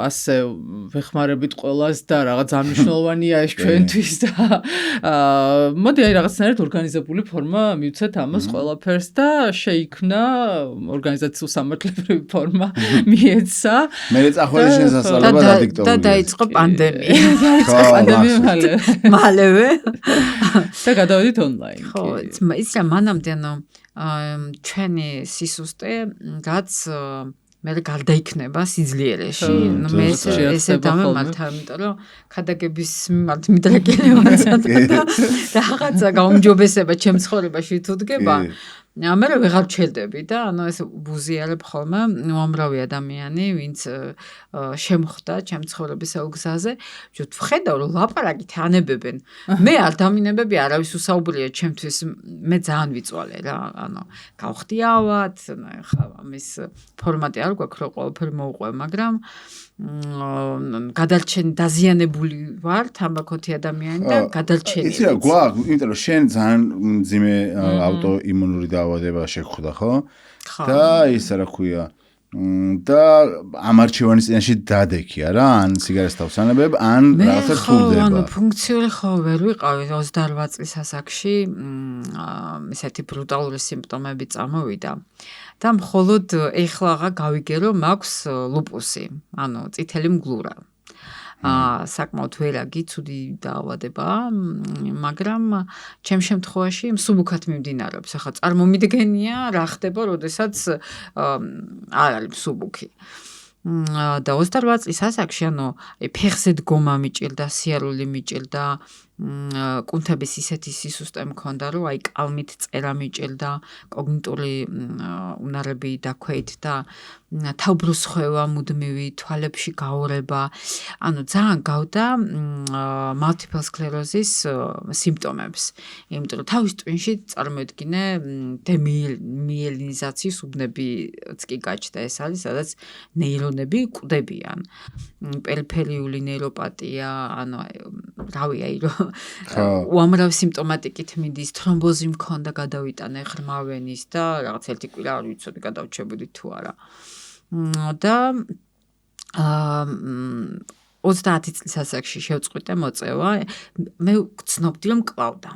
ასე ვეხმარებით ყველას და რაღაც ამნიშნულოვანია ეს ჩვენთვის და მოდი აი რაღაცნაირად ორგანიზებული ფორმა მივცეთ ამას ყველაფერს და შეიქმნა ორგანიზაციულ სამართლებრივი ფორმა მიეცა. მე წახვალე შესასწავლებლად ადიქტოლოგია. და დაიწყო პანდემია. მალევე და გადავედით ონლაინ. ხო, ის მანამდე ჩვენი სისუსტე, რაც მე გარდაიქნება სიძლიერეში. მე ესე დამემართა, იმიტომ რომ ქადაგების მიმართ მიდრეკილი ვარცად და რაღაცა გაუმჯობესება ჩემ ცხოვრებაში თუ დგება. მე ვეღარ ჩელდები და ეს ბუზიარებ ხოლმე უამრავი ადამიანი, ვინც შემხვდა ჩემ ცხოვრების გზაზე, ვხედავ რომ ლაპარაკით ანებებენ. მე არ დამინებები, არავის უსაუბრია ჩემთვის, მე ძალიან ვიწვალე რა, გავხდი ავად, ხა ამის ფორმატი არ გვაქვს რომ ყველაფერი მოუყვე, მაგრამ გადარჩენ დაზიანებული ვარ თამბაქოთი ადამიანი და გადარჩენილი. იცი რა გვაქვს, იმიტომ რომ შენ ძალიან მძიმე აუტოიმუნური დაავადება შეხვდა, ხო? და ის რა ქვია და ამ არჩევანის წინაშე დადექი არა ან სიგარეტს თავსანებებ ან რაღაცა თულდება. ანუ ფუნქციური ხო ვერ ვიყავი 28 წლის ასაკში ესეთი ბრუტალური სიმპტომები წამოვიდა და მხოლოდ ეხლა გავიგე რომ მაქვს ლუპუსი, ანუ წითელი მგლურა. საკმაოდ ვერაგი ცუდი დაავადება, მაგრამ ჩემ შემთხვევაში მსუბუქად მიმდინარეობს. ახლა წარმომიდგენია რა ხდება, როდესაც არ არის მსუბუქი. და 28 წლის ასაკში, ანუ ფეხზე დგომა მიჭირდა, სიარული მიჭირდა, კუნთების ისეთი სისუსტე მქონდა, რომ აი კალმით წერა მიჭირდა, კოგნიტური უნარები დაქვეით და თავბრუსხვევა მუდმივი, თვალებში გაორება, ანუ ძალიან გავდა multiple sclerosis სიმპტომებს. იმიტომ რომ თავის ტვინში წარმოედგინე დემიელინიზაციის უბნებიც კი გაჩნდა, ეს არის, სადაც ნეირონები კვდებიან. პერიფერიული ნეიროპათია, ანუ რავი, აი რომ უამრავი სიმპტომატიკით მიდის, თრომბოზი მქონდა, გადავიტანე ღრმა ვენის და რაღაც ერთი კვირა არ ვიცოდი გადავჩებული თუ არა. და 30 წლის ასაკში შევწყვიტე მოწევა, მე გცნობდი რომ მკლავდა.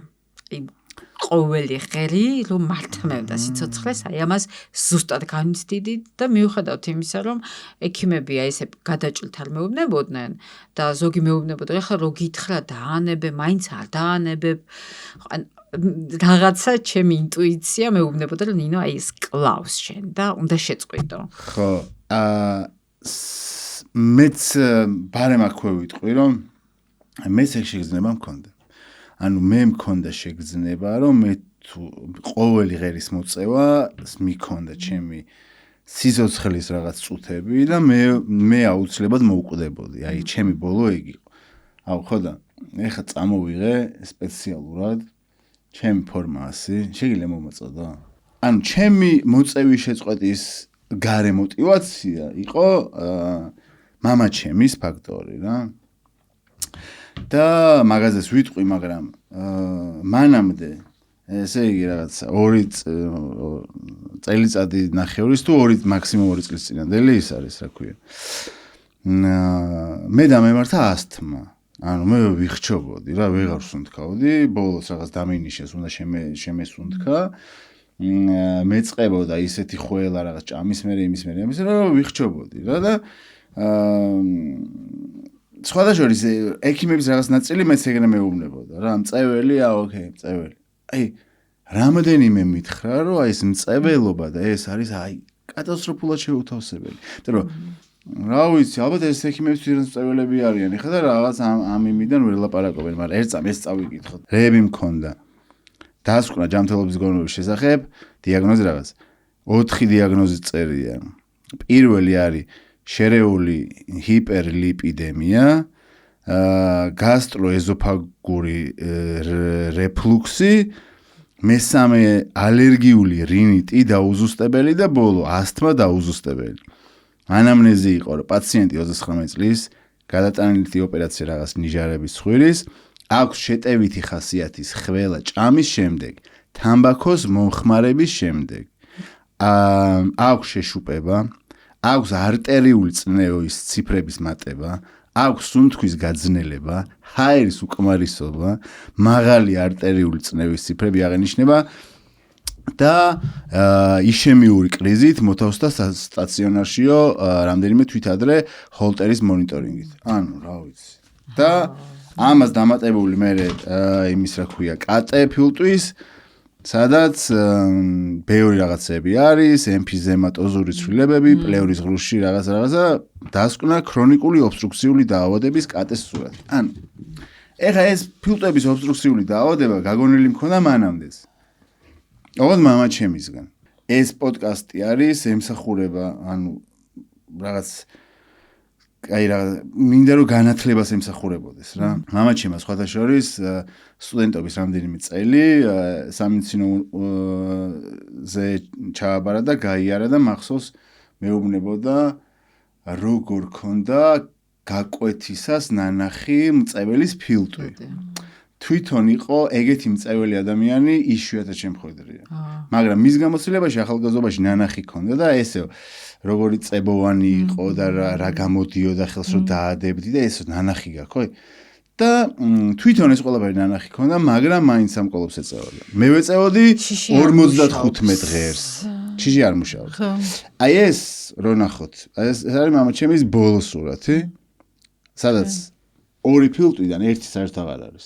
ყოველი ღერი რომ მართმევდა სიცოცხლეს, აი ამას ზუსტად განვცდიდი და მიუხედავთ იმისა, რომ ექიმები აი ესე გადაჭრით არ მეუბნებოდნენ და ზოგი მეუბნებოდა, ეხლა რო გითხრა დაანებე, მაინც არ დაანებებ. რაღაცა ჩემი ინტუიცია მეუბნებოდა, რომ ნინო აი ეს კლავს შენ და უნდა შეწყვიტო. ხო, მეც ბარემ აქვე ვიტყვი, რომ მეც ეგ შეგრძნება მქონდა. ანუ მე მქონდა შეგრძნება, რომ მე ყოველი ღერის მოწევა მიქონდა ჩემი სიცოცხლის რაღაც წუთები და მე აუცილებლად მოვკვდებოდი. აი, ჩემი ბოლო ეგ იყო. აუ, ხო და ეხლა წამოვიღე სპეციალურად ჩემი ფორმასი, შეგიძლია მომაწოდო? ანუ ჩემი მოწევის შეწყვეტის გარე мотиваცია იყო მამა ჩემის ფაქტორი რა. და მაგაზეს ვიტყვი, მაგრამ მანამდე ესე იგი რაღაცა 2 წელიწადი ნახევრის თუ 2 მაქსიმუმ 2 წლის წინანდელი ის არის, რა ქვია. მე დამემართა ასთმა. ანუ მე ვიხჩობოდი რა, ვეღარ სუნთქავდი, ბოლოს რაღაც დამინიშეს, უნდა შემესუნთქა. მეწყებოდა ისეთი ხუელა რაღაც ჭამის მერე იმის მერე, რომ ვიხჩობოდი რა და სხვადასხვა ექიმების რაღაც ნაწილი მეც ეგრე მეუბნებოდა რა, მწეველია, ოკეი, მწეველი. აი, რამდენიმე მითხრა, რომ აი ეს მწეველობა და ეს არის აი კატასტროფულად შეუთავსებელი. იმიტომ რომ რა ვიცი, ალბათ ეს ექიმებისთვის მწეველები არიან, ეხლა და რაღაც ამ იმიდან ვერ ლაპარაკობენ, მაგრამ ერთ წამს ეს წავიკითხოთ. რეები მქონდა. დასკვნა ჯანმრთელობის გონების შესახებ, დიაგნოზი რაღაც. 4 დიაგნოზი წერია. პირველი არის შერეული ჰიპერლიპიდემია, გასტროეზოფაგური რეფლუქსი, მესამე ალერგიული რინიტი დაუზუსტებელი და ბოლო ასთმა დაუზუსტებელი. ანამნეზი იყო, რომ პაციენტი 29 წლის, გადატანილი ოპერაცია რაღაც ნიჟარების ცხვირის, აქვს შეტევითი ხასიათის ხველა ჭამის შემდეგ, თამბაქოს მომხმარების შემდეგ. აქვს შეშუპება, აქვს არტერიული წნევის ციფრების მატება, აქვს სუნთქვის გაძნელება, ჰაერის უკმარისობა, მაღალი არტერიული წნევის ციფრები აღენიშნება და იშემიური კრიზით მოთავსდა სტაციონარშიო რამდენიმე თვით ადრე ჰოლტერის მონიტორინგით. ანუ რა ვიცი. და ამას დამატებული მე იმის რა ქვია, კატე ფილტვის სადაც ბევრი რაღაცები არის, ემფიზემატოზური ცვლილებები, პლევრის ღრუში რაღაცა დასკვნა ქრონიკული ობსტრუქციული დაავადების კატეს სურათი. ან ეხა ეს ფილტვების ობსტრუქციული დაავადება გაგონილი მქონდა მანამდეც. ოღონდ მამაჩემისგან. ეს პოდკასტი არის ემსახურება, ანუ რაღაც აი რა მინდა რომ განათლებას ემსახურებოდეს რა. მამაჩემა სხვათა შორის სტუდენტობის რამდენიმე წელი სამედიცინოზე ჩააბარა და გაიარა და მახსოვს მეუბნებოდა როგორ ქონდა გაკვეთისას ნანახი მწეველის ფილტვი. თვითონ იყო ეგეთი მწეველი ადამიანი იშვიათად შემხვედრია. მაგრამ მის გამოცდილებაში ახალგაზრდობაში ნანახი ქონდა და ესეო როგორი წებოვანი იყო და რა გამოდიოდა ხელს რომ დაადებდი და ესო ნანახი გაქვს ხო? და თვითონ ეს ყველაფერი ნანახი ქონდა, მაგრამ მაინც ამ კოლობს ეწეოდა. მე ვეწეოდი 55 ღერს. ჩიში არ მუშაობს. აი ეს რო ნახოთ, ეს არის მამაჩემის ბოლო სურათი, სადაც ორი ფილტვიდან ერთი საერთოდ აღარ არის.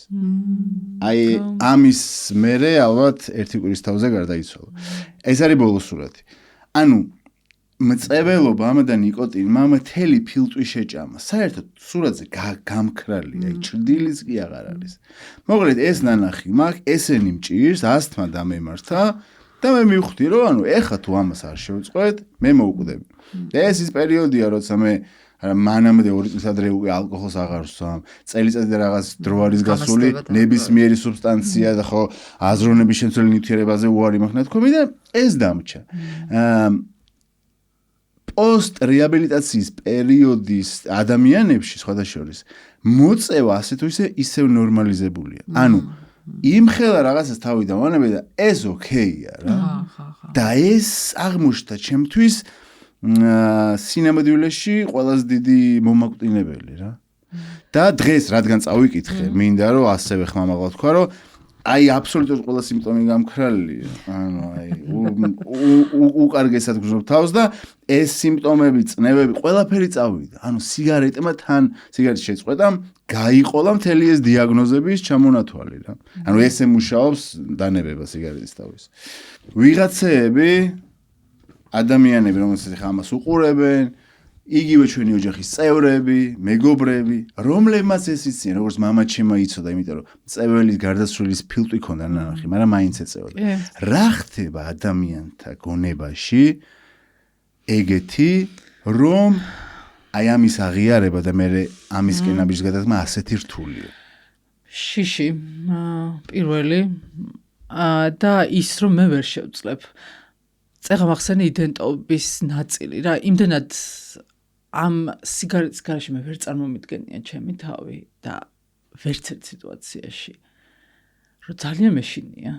აი ამის მერე ალბათ ერთი კვირის თავზე გარდაიცვალა. ეს არის ბოლო სურათი. ანუ მწებელობამ და ნიკოტინმა მთელი ფილტვი შეჭამა. საერთოდ სურათზე გამქრალია, ჭრდილიც კი აღარ არის. მოკლედ ეს ნანახი მაქვს, ესენი მჭირს, ასთმა დამემართა და მე მივხვდი რომ ანუ ეხა თუ ამას არ შევწყვეტ, მე მოვკვდები. და ეს ის პერიოდია, როცა მე მანამდე 2 წლის ადრე უკვე ალკოჰოლს აღარ ვსვამ. წელიწადი და რაღაც დრო არის გასული, ნებისმიერი სუბსტანცია და ხო აზროვნების შემცველი ნივთიერებაზე უარი მაქვს ნათქვამი და ეს დამრჩა. პოსტ რეაბილიტაციის პერიოდის ადამიანებში სხვადასხვა მოწევა ასე თუ ისევ ნორმალიზებულია. ანუ იმხელა რაღაცას თავი დავანებე და ეს ოკეია რა. და ეს აღმოჩნდა ჩემთვის სინამდვილეში ყველაზე დიდი მომაკვდინებელი რა. და დღეს რადგან წავიკითხე, მინდა რომ ასევე ხმამაღლა თქვა რომ აი აბსოლუტურად ყველა სიმპტომი გამქრალია. ანუ აი უკარგესად გრძნობ თავს და ეს სიმპტომები, წნევები, ყველაფერი წავიდა. ანუ სიგარეტმა თან სიგარეტის შეწყვეტამ გაიყოლა მთელი ეს დიაგნოზების ჩამონათვალი რა. ანუ ესე მუშაობს დანებება სიგარეტის თავის. ვიღაცეები ადამიანები, რომელსაც ხა ამას უყურებენ, იგივე ჩვენი ოჯახის წევრები, მეგობრები, რომლებმაც ეს იციან, როგორც მამაჩემა იცოდა, იმიტომ რომ მწეველის გარდაცვლილის ფილტვი ქონდა ნანახი, მაგრამ მაინც ეწეოდა. რა ხდება ადამიანთა გონებაში ეგეთი, რომ აი ამის აღიარება და მე ამისკენ ამის გადადგმა ასეთი რთულია. შიში, პირველი და ის რომ მე ვერ შევძლებ. წეღა მახსენე იდენტობის ნაწილი რა, იმდენად ამ სიგარეტის გარშე მე ვერ წარმომიდგენია ჩემი თავი და ვერც ერთ სიტუაციაში რომ ძალიან მეშინია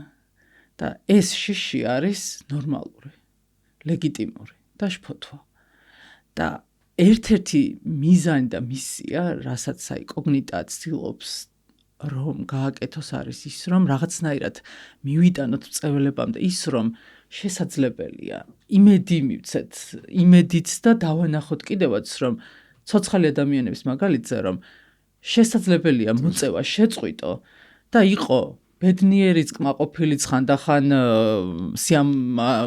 და ეს შიში არის ნორმალური, ლეგიტიმური და შფოთვა და ერთ-ერთი მიზანი და მისია, რასაც აი კოგნიტა ცდილობს რომ გააკეთოს არის ის რომ რაღაცნაირად მივიტანოთ წეველებამდე ის რომ შესაძლებელია იმედი მივცეთ, იმედიც და დავანახოთ კიდევაც რომ ცოცხალი ადამიანების მაგალითზე რომ შესაძლებელია მოწევა შეწყვიტო და იყო ბედნიერიც კმაყოფილიც ხანდახან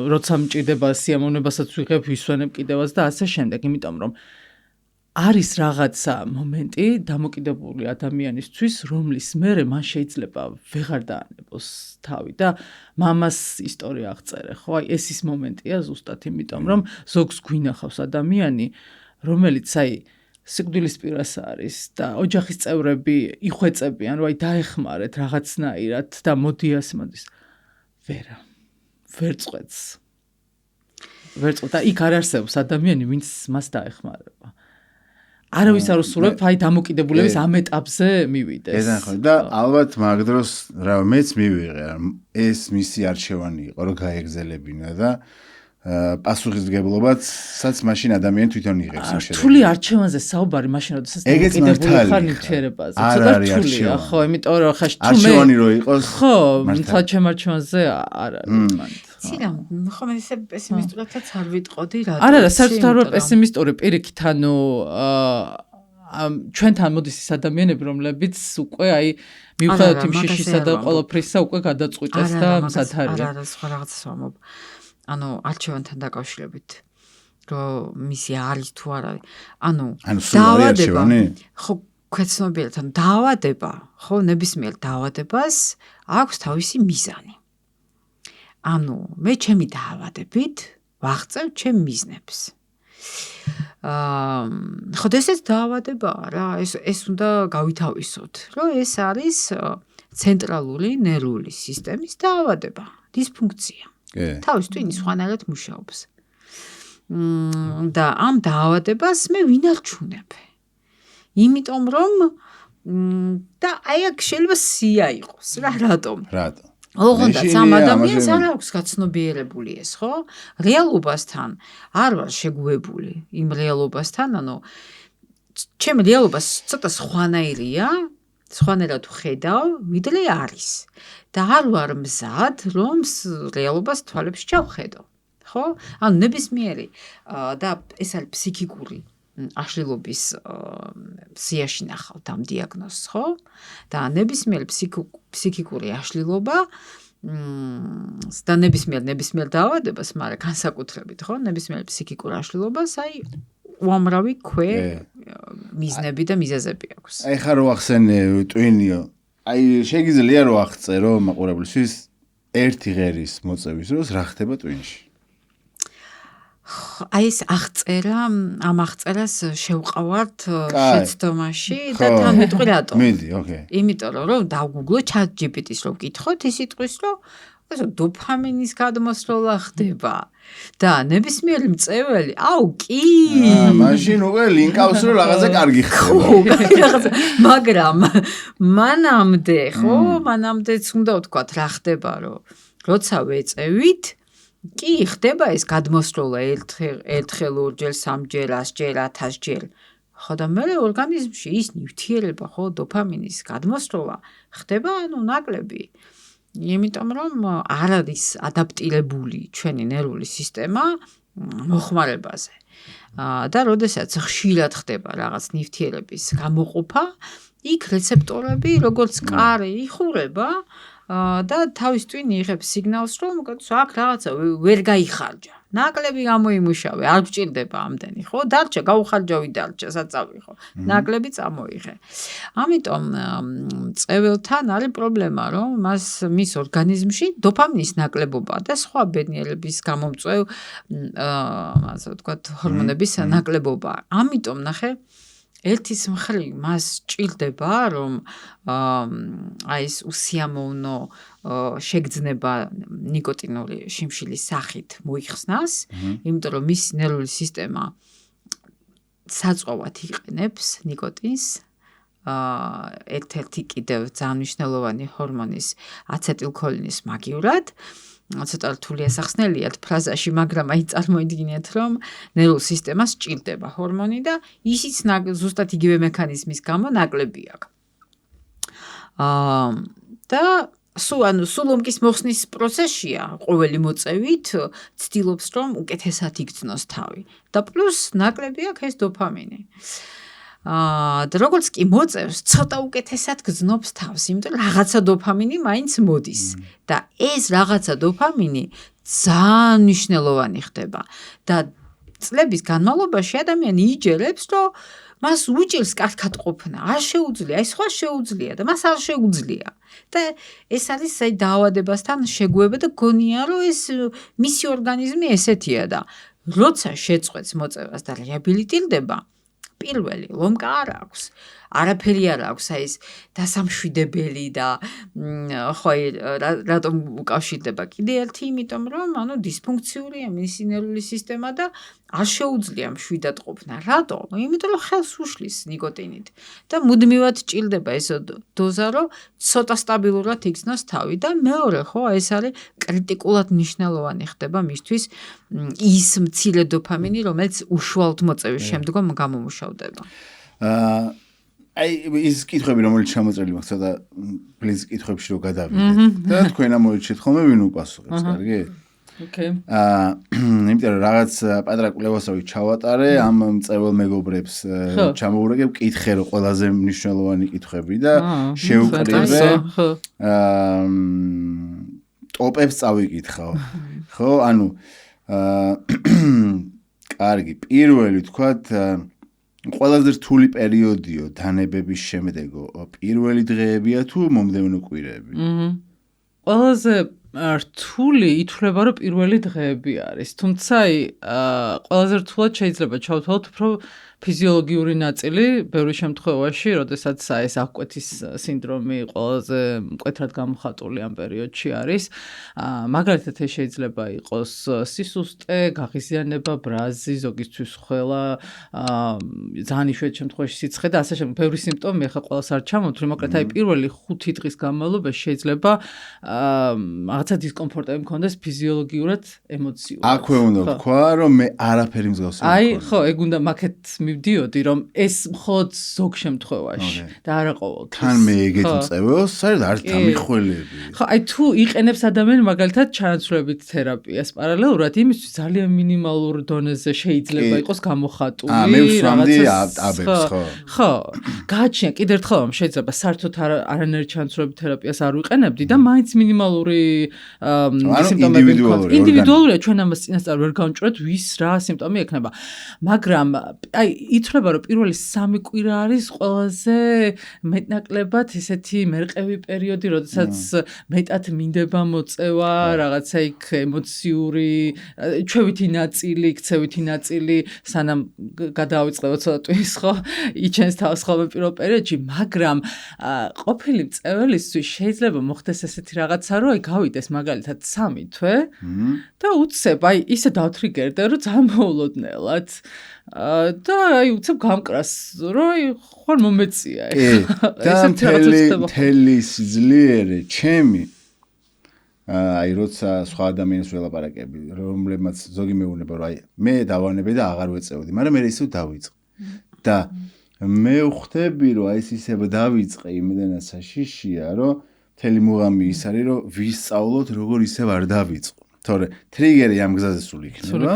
როცა მჭირდება სიამოვნებასაც ვიღებ ვისვენებ კიდევაც და ასე შემდეგ, იმიტომ რომ არის რაღაცა მომენტი დამოკიდებული ადამიანისთვის, რომლის მერე მან შეიძლება ვეღარ დაანებოს თავი და მამას ისტორია აღწერე, ხო? აი ეს ის მომენტია ზუსტად, იმიტომ რომ ზოგს გვინახავს ადამიანი, რომელიც აი სიკვდილის პირას არის და ოჯახის წევრები იხვეწებიან, რომ აი დაეხმარეთ რაღაცნაირად და მოდი ასე მოდის. ვერ წყვეტს. და იქ არ არსებობს ადამიანი, ვინც მას დაეხმარება. არავის არ უსურვებ აი დამოკიდებულების ამ ეტაპზე მივიდეს. ეზანახო და ალბათ მაგ დროს რა მეც მივიღე ეს მისი არჩევანი იყო რომ გაეგზელებინა და პასუხისმგებლობაცაც მაშინ ადამიანი თვითონ იღებს ამ შედეგს. რთული არჩევანზე საუბარი მაშინ როდესაც დამოკიდებული ხარ ნივთიერებაზე. ცოტა რთულია, ხო, იმიტომ რომ ხა თუ მე არჩევანი რო იყოს, ხო, თვა ჩემ არჩევანზე არ არის მანდ. ცირა, ხომ ესე პესიმისტურადაც არ ვიტყოდი რა. არა, საერთოდ არ ვარ პესიმისტური, პირიქით, ანუ ჩვენთან მოდის ის ადამიანები, რომლებიც უკვე აი მიუხედავად იმ შიშისა და ყველაფრისა უკვე გადაწყვიტეს და მზად არიან. არა, სხვა რაღაცას ვამბობ. ანუ არჩევანთან დაკავშირებით. რომ მისი არის თუ არა. ანუ დაავადება. ხო, ქვეცნობიერად დაავადება, ხო, ნებისმიერ დაავადებას აქვს თავისი მიზანი. ანუ მე ჩემი დაავადებით ვაღწევ ჩემ მიზნებს. ხო, ესეც დაავადებაა რა, ეს უნდა გავითავისოთ, რომ ეს არის ცენტრალური ნერვული სისტემის დაავადება, დისფუნქცია. თავის ტვინი სხვანაირად მუშაობს. და ამ დაავადებას მე ვინ არჩუნებ? იმიტომ რომ და აი აქ შეიძლება სია იყოს რა, რატომ? ოღონდაც ამ ადამიანს არ აქვს გაცნობიერებული ეს, ხო? რეალობასთან არ ვარ შეგუებული იმ რეალობასთან, ანუ ჩემი რეალობა ცოტა სხვანაირია, სხვანაირად ვხედავ, ვიდრე არის. და არ ვარ მზად, რომ რეალობას თვალებში ჩავხედო. ხო? ანუ ნებისმიერი და ეს არის ფსიქიკური აშლილობის სიაში ნახავთ ამ დიაგნოზს, ხო? და ნებისმიერი ფსიქიკური აშლილობა და ნებისმიერ დაავადებას, მაგრამ განსაკუთრებით, ხო? ნებისმიერი ფსიქიკური აშლილობას, აი უამრავი მიზნები და მიზეზები აქვს. აი ხარ რო ახსენე ტვინიო. აი შეგიძლია რომ აღწერო მაყურებლისთვის ერთი ღერის მოწევის დროს რა ხდება ტვინში? აი ეს აღწერა, ამ აღწერას შევყავართ შეცდომაში და თან ვიტყვი რატომ. მიდი, ოკეი. იმიტომ რომ დავგუგლო ChatGPT-ს რომ ვკითხოთ, ის იტყვის რომ დოფამინის გადმოსროლა ხდება და ნებისმიერი მწეველი, აუ კი. მაშინ უკვე ლინკავს რომ რაღაცა კარგი ხდება. მაგრამ მანამდე, ხო, მანამდეც უნდა ვთქვათ რა ხდება, რომ როცა ვეწევით კი ხდება ეს გადმოსროლა ერთხელ, ორჯერ, სამჯერ, 100ჯერ, 1000ჯერ. ხო და მე ორგანიზმში ის ნივთიერება, ხო, დოფამინის გადმოსროლა ხდება, ანუ ნაკლები. იმიტომ რომ არ არის ადაპტირებული ჩვენი ნერვული სისტემა მოხმარებაზე. და როდესაც ხშირად ხდება რაღაც ნივთიერების გამოყოფა, იქ რეცეპტორები როგორც კარი იხურება და თავის ტვინი იღებს სიგნალს, რომ აქ რაღაცა ვერ გაიხარჯა. ნაკლები გამოიმუშავე, არ გჭირდება ამდენი, ხო? დარჩა, გაუხარჯავი დარჩა, საწავი, ხო? ნაკლები წამოიღე. ამიტომ მწეველთან არის პრობლემა, რომ მის ორგანიზმში დოფამინის ნაკლებობა და სხვა ბედნიერების გამომწვევ, ასე ვთქვათ, ჰორმონების ნაკლებობა. ამიტომ ნახე ერთის მხრივ მას ჭირდება, რომ აი ეს უსიამოვნო შეგრძნება ნიკოტინური შიმშილის სახით მოიხსნას, იმიტომ რომ მისი ნერვული სისტემა საწვავად იყენებს ნიკოტინს, ერთ-ერთი კიდევ ძალიან მნიშვნელოვანი ჰორმონის აცეტილქოლინის მაგივრად. ცოტა რთული ასახსნელიათ ფრაზაში, მაგრამ აი წარმოიდგინეთ, რომ ნერვულ სისტემას ჭირდება ჰორმონი და ისიც ზუსტად იგივე მექანიზმის გამო ნაკლები აქვს. და სულ ომკის მოხსნის პროცესშია ყოველი მოწევით ცდილობს, რომ უკეთესად იგრძნოს თავი. და პლუს ნაკლები აქვს ეს დოფამინი. და როგორც კი მოწევს, ცოტა უკეთესად გრძნობს თავს, იმიტომ რომ რაღაცა დოფამინი მაინც მოდის და ეს რაღაცა დოფამინი ძალიან მნიშვნელოვანი ხდება და წლების განმავლობაში ადამიანი იჯერებს, რომ მას უჭირს კარგად ყოფნა, არ შეუძლია, აი სხვა შეუძლია და მას არ შეუძლია. და ეს არის აი დაავადებასთან შეგუება და გონია, რომ ეს მისი ორგანიზმი ესეთია და როცა შეწყვეტს მოწევას და რეაბილიტირდება, პირველი ლომკა არ აქვს. არაფერი არ აქვს, აი ეს დასამშვიდებელი და ხო რატომ უკავშირდება კიდე ერთი, იმიტომ რომ ანუ დისფუნქციურია მისი ნერვული სისტემა და არ შეუძლია მშვიდად ყოფნა. რატომ? იმიტომ რომ ხელს უშლის ნიკოტინით და მუდმივად ჭირდება ეს დოზა, რომ ცოტა სტაბილურად იგრძნოს თავი და მეორე ხო, ეს არის კრიტიკულად მნიშვნელოვანი ხდება მისთვის ის მცირე დოფამინი, რომელიც უშუალოდ მოწევის შემდგომ გამომუშავდება. აი ის კითხვები რომელიც შემოწერილი მაქვს ცოტა პლიზ კითხვებში რომ გადავიდეთ და თქვენ ამოიჩეთ ხოლმე ვინ უპასუხებს, კარგი? Okay. იმიტომ რომ რაღაც პატარა კვლევასავით ჩავატარე, ამ მწეველ მეგობრებს ჩამოურეკებ, კითხე რომ ყველაზე მნიშვნელოვანი კითხვები და შევუკრიბე. ტოპებს წავიკითხავ. ხო, ანუ კარგი, პირველი თქვათ ყველაზე რთული პერიოდიო დანებების შემდეგო პირველი დღეებია თუ მომდევნო კვირები? ყველაზე რთული ითვლება რომ პირველი დღეები არის. თუმცა ყველაზე რთულად შეიძლება ჩავთვალოთ უფრო ფიზიოლოგიური ნაწილი ბევრი შემთხვევაში, როდესაც ეს აღკვეთის სინდრომი ყველაზე მკვეთრად გამოხატული ამ პერიოდში არის. მაგალითად ეს შეიძლება იყოს სისუსტე, გაღიზიანება, ბრაზი, ზოგისთვის ხველა, ძალიან იშვიათ შემთხვევაში სიცხე და ასე შემდეგ. ბევრი სიმპტომი ახლა ყველას არ ჩამოვთვლი, მაგრამ აი პირველი 5 დღის განმავლობაში შეიძლება რაღაცა დისკომფორტები მქონდეს ფიზიოლოგიურად, ემოციურად. აქვე უნდა ვთქვა, რომ მე არაფერი მსგავსი არ აი, ხო, ეგ უნდა მაკეთ მივდიოდი, რომ ეს მხოლოდ ზოგ შემთხვევაში და არა ყოველთვის. თან მე ეგეთ მწეველს, საერთოდ არ დამიხველები. ხო, აი თუ იყენებს ადამიანი მაგალითად ჩანაცვლებით თერაპიას პარალელურად, იმისთვის ძალიან მინიმალურ დონეზე შეიძლება იყოს გამოხატული მე ვსვამდი აბებს, ხო. ხო, გააჩნია კიდევ ერთხელ რომ შეიძლება საერთოდ არანაირი ჩანაცვლებით თერაპიას არ ვიყენებდი და მაინც მინიმალური სიმპტომები მქონდა. ინდივიდუალურია, ჩვენ ამას წინასწარ ვერ გავამჭვრეთ, ვის რა სიმპტომი ექნება. მაგრამ აი ითვლება რომ პირველი 3 კვირა არის ყველაზე მეტნაკლებად ესეთი მერყევი პერიოდი, როდესაც მეტად მინდება მოწევა, რაღაცა იქ ემოციური, ჩვევითი ნაწილი, ქცევითი ნაწილი, სანამ გადავიწყებოთ ცოტა ტვინს, ხო, იჩენს თავს ხოლმე პირველ პერიოდში, მაგრამ ყოფილი მწეველისთვის შეიძლება მოხდეს ესეთი რაღაცა, რომ აი გავიდეს მაგალითად 3 თვე და უცებ, აი ისე დავთრიგერდე, რომ ძალიან მოულოდნელად და აი უცებ გამკრას, რომ აი ხარ მომეწია ეხლა. და მთელი სიძლიერე ჩემი აი როცა სხვა ადამიანს ველაპარაკები, რომლებმაც ზოგი მეუბნება, რომ აი მე დავანებე და აღარ ვეწევდი, მაგრამ მე ისევ დავიწყე. და მე ვხვდები, რომ აი ეს ისევ დავიწყე, იმდენად საშიშია, რომ მთელი მუღამი ის არის, რომ ვისწავლოთ, როგორ ისევ არ დავიწყო. თორე ტრიგერი ამ გზაზე სულ იქნება.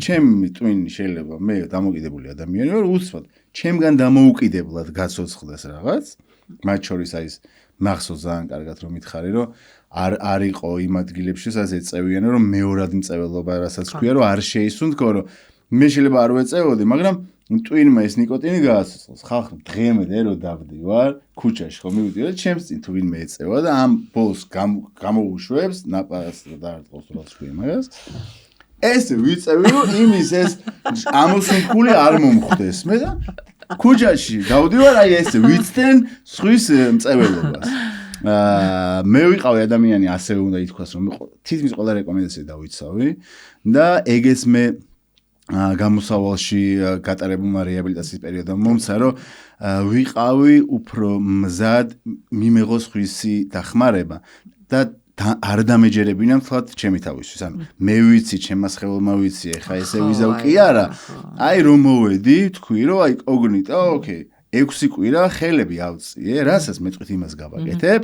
ჩემი ტვინი შეიძლება მე დამოკიდებული ადამიანი ვარ, უცბად ჩემგან დამოუკიდებლად გაცოცხლდეს რაღაც. მათ შორის აი ეს მახსოვს ძალიან კარგად რომ მითხარი, რომ არ იყო იმ ადგილებში, სადაც ეწევიან, რომ მეორად მწეველობა, რასაც ქვია, რომ არ შეისუნთქო, რომ მე შეიძლება არ ვეწევოდი, მაგრამ ტვინმა ეს ნიკოტინი გააცოცხლოს. ხალხი დღემდე რომ დავდივარ ქუჩაში ხო მივიდიო და ჩემს წინ თუ ვინმე ეწევა და ამ ბოლოს გამოუშვებს ნაპარას და არტყოს რას ქვია მაგას. ეს ვიწევი რომ იმის ეს ამოსუნთქული არ მომხვდეს. მე და ქუჩაში დავდივარ აი ეს ვიცდენ სხვის მწეველობას. მე ვიყავი ადამიანი ასე უნდა ითქვას რომ თითქმის ყველა რეკომენდაცია დავიცავი და ეგეც მე გამოსავალში გატარებულმა რეაბილიტაციის პერიოდმა მომცა რომ ვიყავი უფრო მზად მიმეღოს ხვისი დახმარება და არ დამეჯერებინა მთლად ჩემი თავისთვის. ანუ მე ვიცი, ჩემმა სხეულმა ვიცი, ეხა ესე ვიზავ კი არა. აი რომ მოვედი, თქვი რომ აი კოგნიტო, ოკეი. 6 კვირა ხელები ავწიე, რასაც მეტყვით იმას გავაკეთებ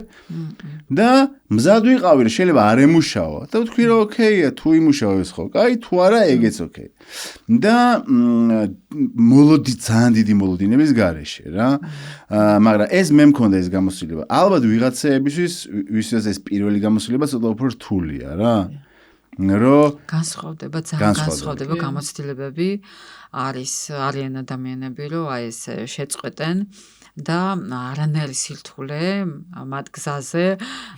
და მზად ვიყავი, რომ შეიძლება არ ემუშავა და ვთქვი რომ ოკეია, თუ იმუშავებს ხო, კაი, თუ არა, ეგეც ოკეი. და მოლოდი ძალიან დიდი მოლოდინების გარეშე რა. მაგრამ ეს მე მქონდა ეს გამოცდილება. ალბათ ვიღაცეებისთვის, ვისაც ეს პირველი გამოცდილება ცოტა უფრო რთულია რა. რომ განსხვავდება, ძალიან განსხვავდება გამოცდილებები. არიან ადამიანები, რომ აი ეს შეწყვეტენ და არანაირი სირთულე მათ გზაზე,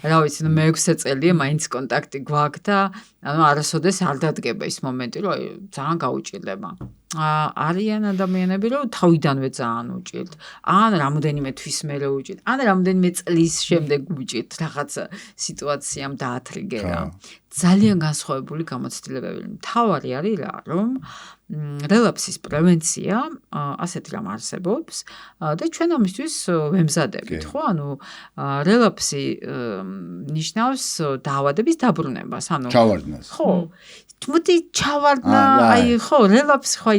რა ვიცი, მე 6 წელია მაინც კონტაქტი გვაქვს და ანუ არასოდეს არ დადგება ის მომენტი, რომ ძალიან გაუჭირდება. არიან ადამიანები, რომ თავიდანვე ძალიან უჭირთ, ან რამოდენიმე თვის მერე უჭირთ, ან რამოდენიმე წლის შემდეგ უჭირთ რაღაც სიტუაციამ დაათრიგერა. ძალიან განსხვავებული გამოცდილებები. მთავარი არის რა, რომ რელაფსის პრევენცია ასეთი რამ არსებობს და ჩვენ ამისთვის ვემზადებით, ხო? ანუ რელაფსი ნიშნავს დაავადების დაბრუნებას, ანუ ჩავარდნას. ხო. თუმცა ჩავარდნა, აი ხო, რელაფსი ხო,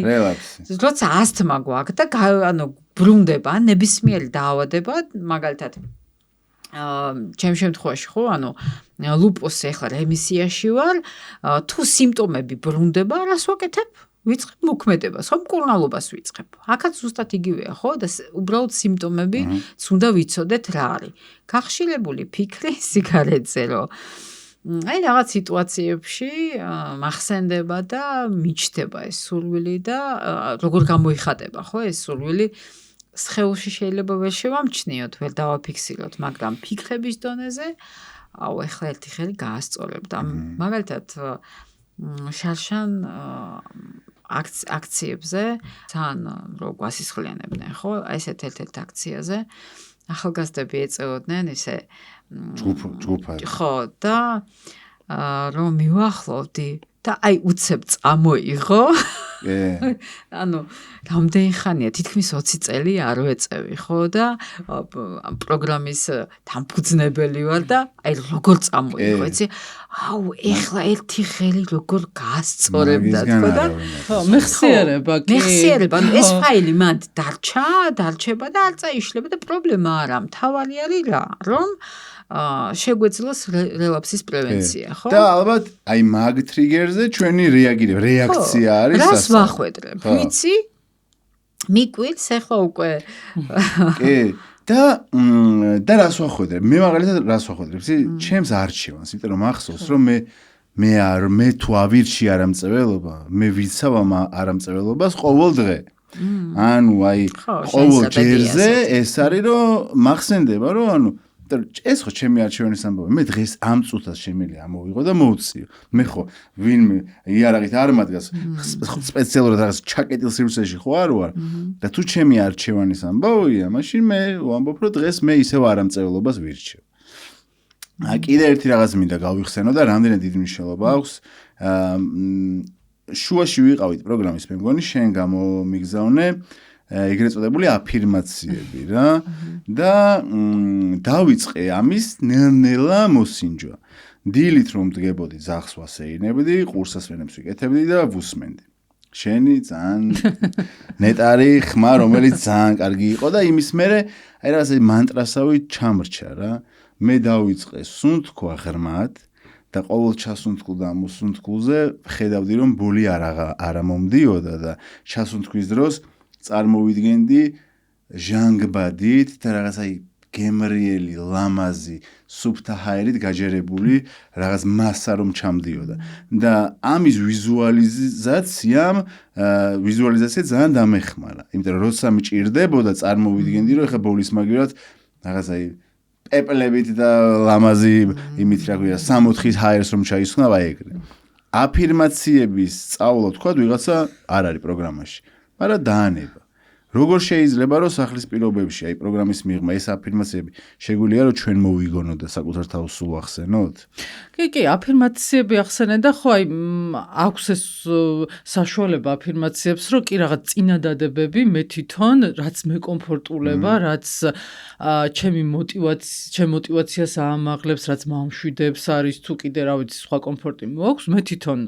როცა ასთმა გვაქვს და ანუ ბრუნდება ნებისმიერი დაავადება, მაგალითად ჩემ შემთხვევაში ხო, ანუ ლუპუსი ახლა რემისიაში ვარ, თუ სიმპტომები ბრუნდება, რას ვაკეთებ? ვიწყებ მოქმედებას, ხო, მკურნალობას ვიწყებ. აქაც ზუსტად იგივეა, ხო? და უბრალოდ სიმპტომები უნდა ვიცოდეთ რა არის. გახშირებული ფიქრი სიგარეტზე, რომ აი რაღაც სიტუაციებში მახსენდება და მიჩნდება ეს სურვილი და როგორ გამოიხატება, ხო, ეს სურვილი სხეულში შეიძლება ვერ შევამჩნიოთ, ვერ დავაფიქსიროთ, მაგრამ ფიქრების დონეზე აუ ეხლა ერთი ხელი გაასწორებ და მაგალითად შარშან აქციებზე თან რო გვასისხლიანებდნენ, ხო? ესეთ ერთ-ერთ აქციაზე ახალგაზრდები ეწეოდნენ ესე ჯგუფად. ხო, და რომ მივახლოვდი და აი უცებ წამოიღო. ანუ რამდენი ხანია, თითქმის 20 წელი არ ვეწევი, ხო, და პროგრამის დამფუძნებელი ვარ და აი როგორ წამოიღო, იცი? აუ, ეხლა ერთი ხელი როგორ გაასწორებდა, თქო და ხო, მეხსიერება კი. მეხსიერება, ეს ფაილი მანდ დარჩება და არ წაიშლება და პრობლემა არა, მთავარი არის რა, რომ შეგვეძლოს რელაპსის პრევენცია, ხო? და ალბათ აი მაგ ტრიგერზე ჩვენი რეაქცია არის რას ვახვედრებ? ვიცი? მიკვირს ახლა უკვე. კი, და რას ვახვედრებ? მე მაგალითად რას ვახვედრებ? ჩემს არჩევანს, იმიტომ რომ ახსოვს რომ მე თუ ავირჩი არამწეველობა, მე ვიცავ ამ არამწეველობას ყოველ დღე. ანუ აი ყოველ ჯერზე ეს არის რომ მახსენდება რომ ანუ ეს ხო ჩემი არჩევანის ამბავი. მე დღეს ამ წუთას შემიძლია ამოვიღო და მოვწიო. მე ხო ვინმე იარაღით არ მადგას სპეციალურად რაღაც ჩაკეტილ სივრცეში ხო არ ვარ და თუ ჩემი არჩევანის ამბავია, მაშინ მე ვამბობ რომ დღეს მე ისევ არამწევლობას ვირჩევ. კიდე ერთი რაღაც მინდა გავიხსენო და რამდენად დიდი მნიშვნელობა აქვს. შუაში ვიყავით პროგრამის, მე მგონი შენ გამომიგზავნე ეგრეთ წოდებული აფირმაციები რა და დავიწყე ამის ნელ-ნელა მოსინჯვა. დილით რომ დგებოდი, ძაღლს ვასეირნებდი, ყურსას ვენებს ვიკეთებდი და ვუსმენდი. შენი ძალიან ნეტარი ხმა, რომელიც ძალიან კარგი იყო და იმის მერე აი რაღაცა მანტრასავით ჩამრჩა რა. მე დავიწყე სუნთქვა ღრმად და ყოველ ჩასუნთქულ და მოსუნთქულზე ხედავდი რომ ბული არ მომდიოდა და ჩასუნთქვის დროს წარმოვიდგენდი ჟანგბადით და რაღაცა გემრიელი, ლამაზი, სუფთა ჰაერით გაჯერებული რაღაც მასა რომ ჩამდიოდა. და ამის ვიზუალიზაცია ძალიან დამეხმარა. იმიტომ რომ როცა მჭირდებოდა, წარმოვიდგენდი რომ ეხა ბოლის მაგივრად რაღაცა პეპლებით და ლამაზი იმით რა ქვია, 60-ის ჰაერს რომ ჩაისხნა, აი ეგრე. აფირმაციების სწავლა თქვა ვიღაცა არ არის პროგრამაში. მაგრამ დაანება. როგორ შეიძლება რომ სახლის პირობებში აი პროგრამის მიღმა ეს აფირმაციები შეგვიძლია რომ ჩვენ მოვიგონოთ და საკუთარ თავს სულ ახსენოთ? კი, აფირმაციები ახსენენ და ხო აი აქვს ეს საშუალება აფირმაციებს, რომ კი რაღაც წინადადებები მე თვითონ რაც მეკომფორტულება, რაც ჩემი მოტივაციას აამაღლებს, რაც მომშვიდებს არის თუ კიდე რა ვიცი სხვა კომფორტი მოაქვს, მე თვითონ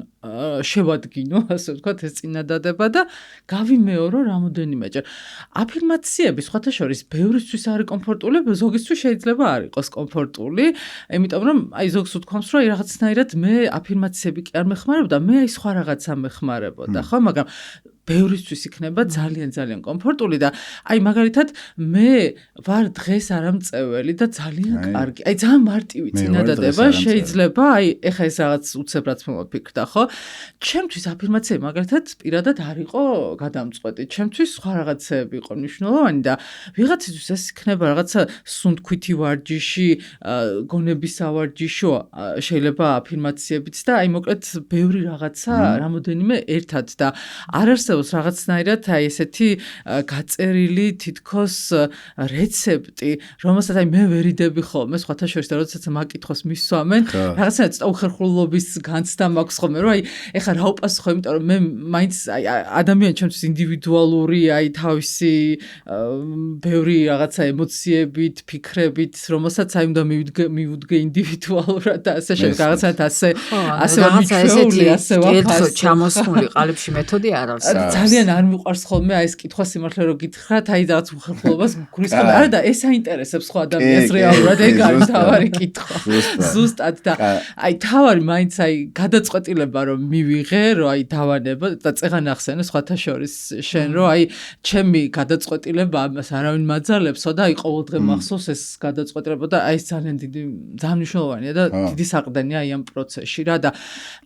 შევადგინო, ასე ვთქვათ, ეს წინადადება და გავიმეორო რამოდენიმეჯერ. აფირმაციები სხვათა შორის ბევრისთვის არის კომფორტული, ზოგისთვის შეიძლება არ იყოს კომფორტული, იმიტომ რომ აი ზოგს უთქვამს, რომ აი რაღაცნაირად მე აფირმაციები კი არ მეხმარებოდა, მე აი სხვა რაღაცა მეხმარებოდა, ხო, მაგრამ ბევრისთვის იქნება ძალიან კომფორტული და აი მაგალითად მე ვარ დღეს არამწეველი და ძალიან კარგი. აი ძალიან მარტივი წინადადება შეიძლება, აი ეხა ეს რაღაც უცებ რაც მოვაფიქრდა, ხო? ჩემთვის აფირმაციები მაგალითად პირადად არ იყო გადამწყვეტი. ჩემთვის სხვა რაღაცები იყო მნიშვნელოვანი და ვიღაცისთვის ეს იქნება რაღაცა სუნთქვითი ვარჯიში, გონების ავარჯიშო, შეიძლება აფირმაციებიც და აი მოკლედ ბევრი რაღაცა რამოდენიმე ერთად და არ არსებობს რაღაცნაირად აი ესეთი გაწერილი თითქოს რეცეპტი, რომელსაც აი მე ვერიდები ხოლმე სხვათა შორის და როდესაც მაკითხოს მისვამენ, რაღაცნაირად ცოტა უხერხულობის განცდა მაქვს ხოლმე, რომ აი ეხლა რა უპასუხო, იმიტომ რომ მე მაინც აი ადამიანი ჩემთვის ინდივიდუალური, აი თავისი ბევრი რაღაცა ემოციებით, ფიქრებით, რომელსაც აი უნდა მივუდგე ინდივიდუალურად და ასე რაღაცნაირად ასე რაღაცა ესეთი ერთო ჩამოსხული ყალიბში მეთოდი არ არის. ძალიან არ მიყვარს ხოლმე აი ეს კითხვა სიმართლე რო გითხრათ, აი რაღაც უხერხულობას მქრის ხოლმე. არა და ეს აინტერესებს ხო ადამიანს რეალურად ეგ არის თავარი კითხვა. ზუსტად და აი თავარი მაინც აი გადაწყვეტილება რომ მივიღე, რომ აი დავანება და წეღან ახსენე სხვათა შორის შენ რომ აი ჩემი გადაწყვეტილება ამას არავინ მაძალებსო და აი ყოველდღე მახსოვს ეს გადაწყვეტილება და აი ეს ძალიან მნიშვნელოვანია და დიდი საყრდენია აი ამ პროცესში რა და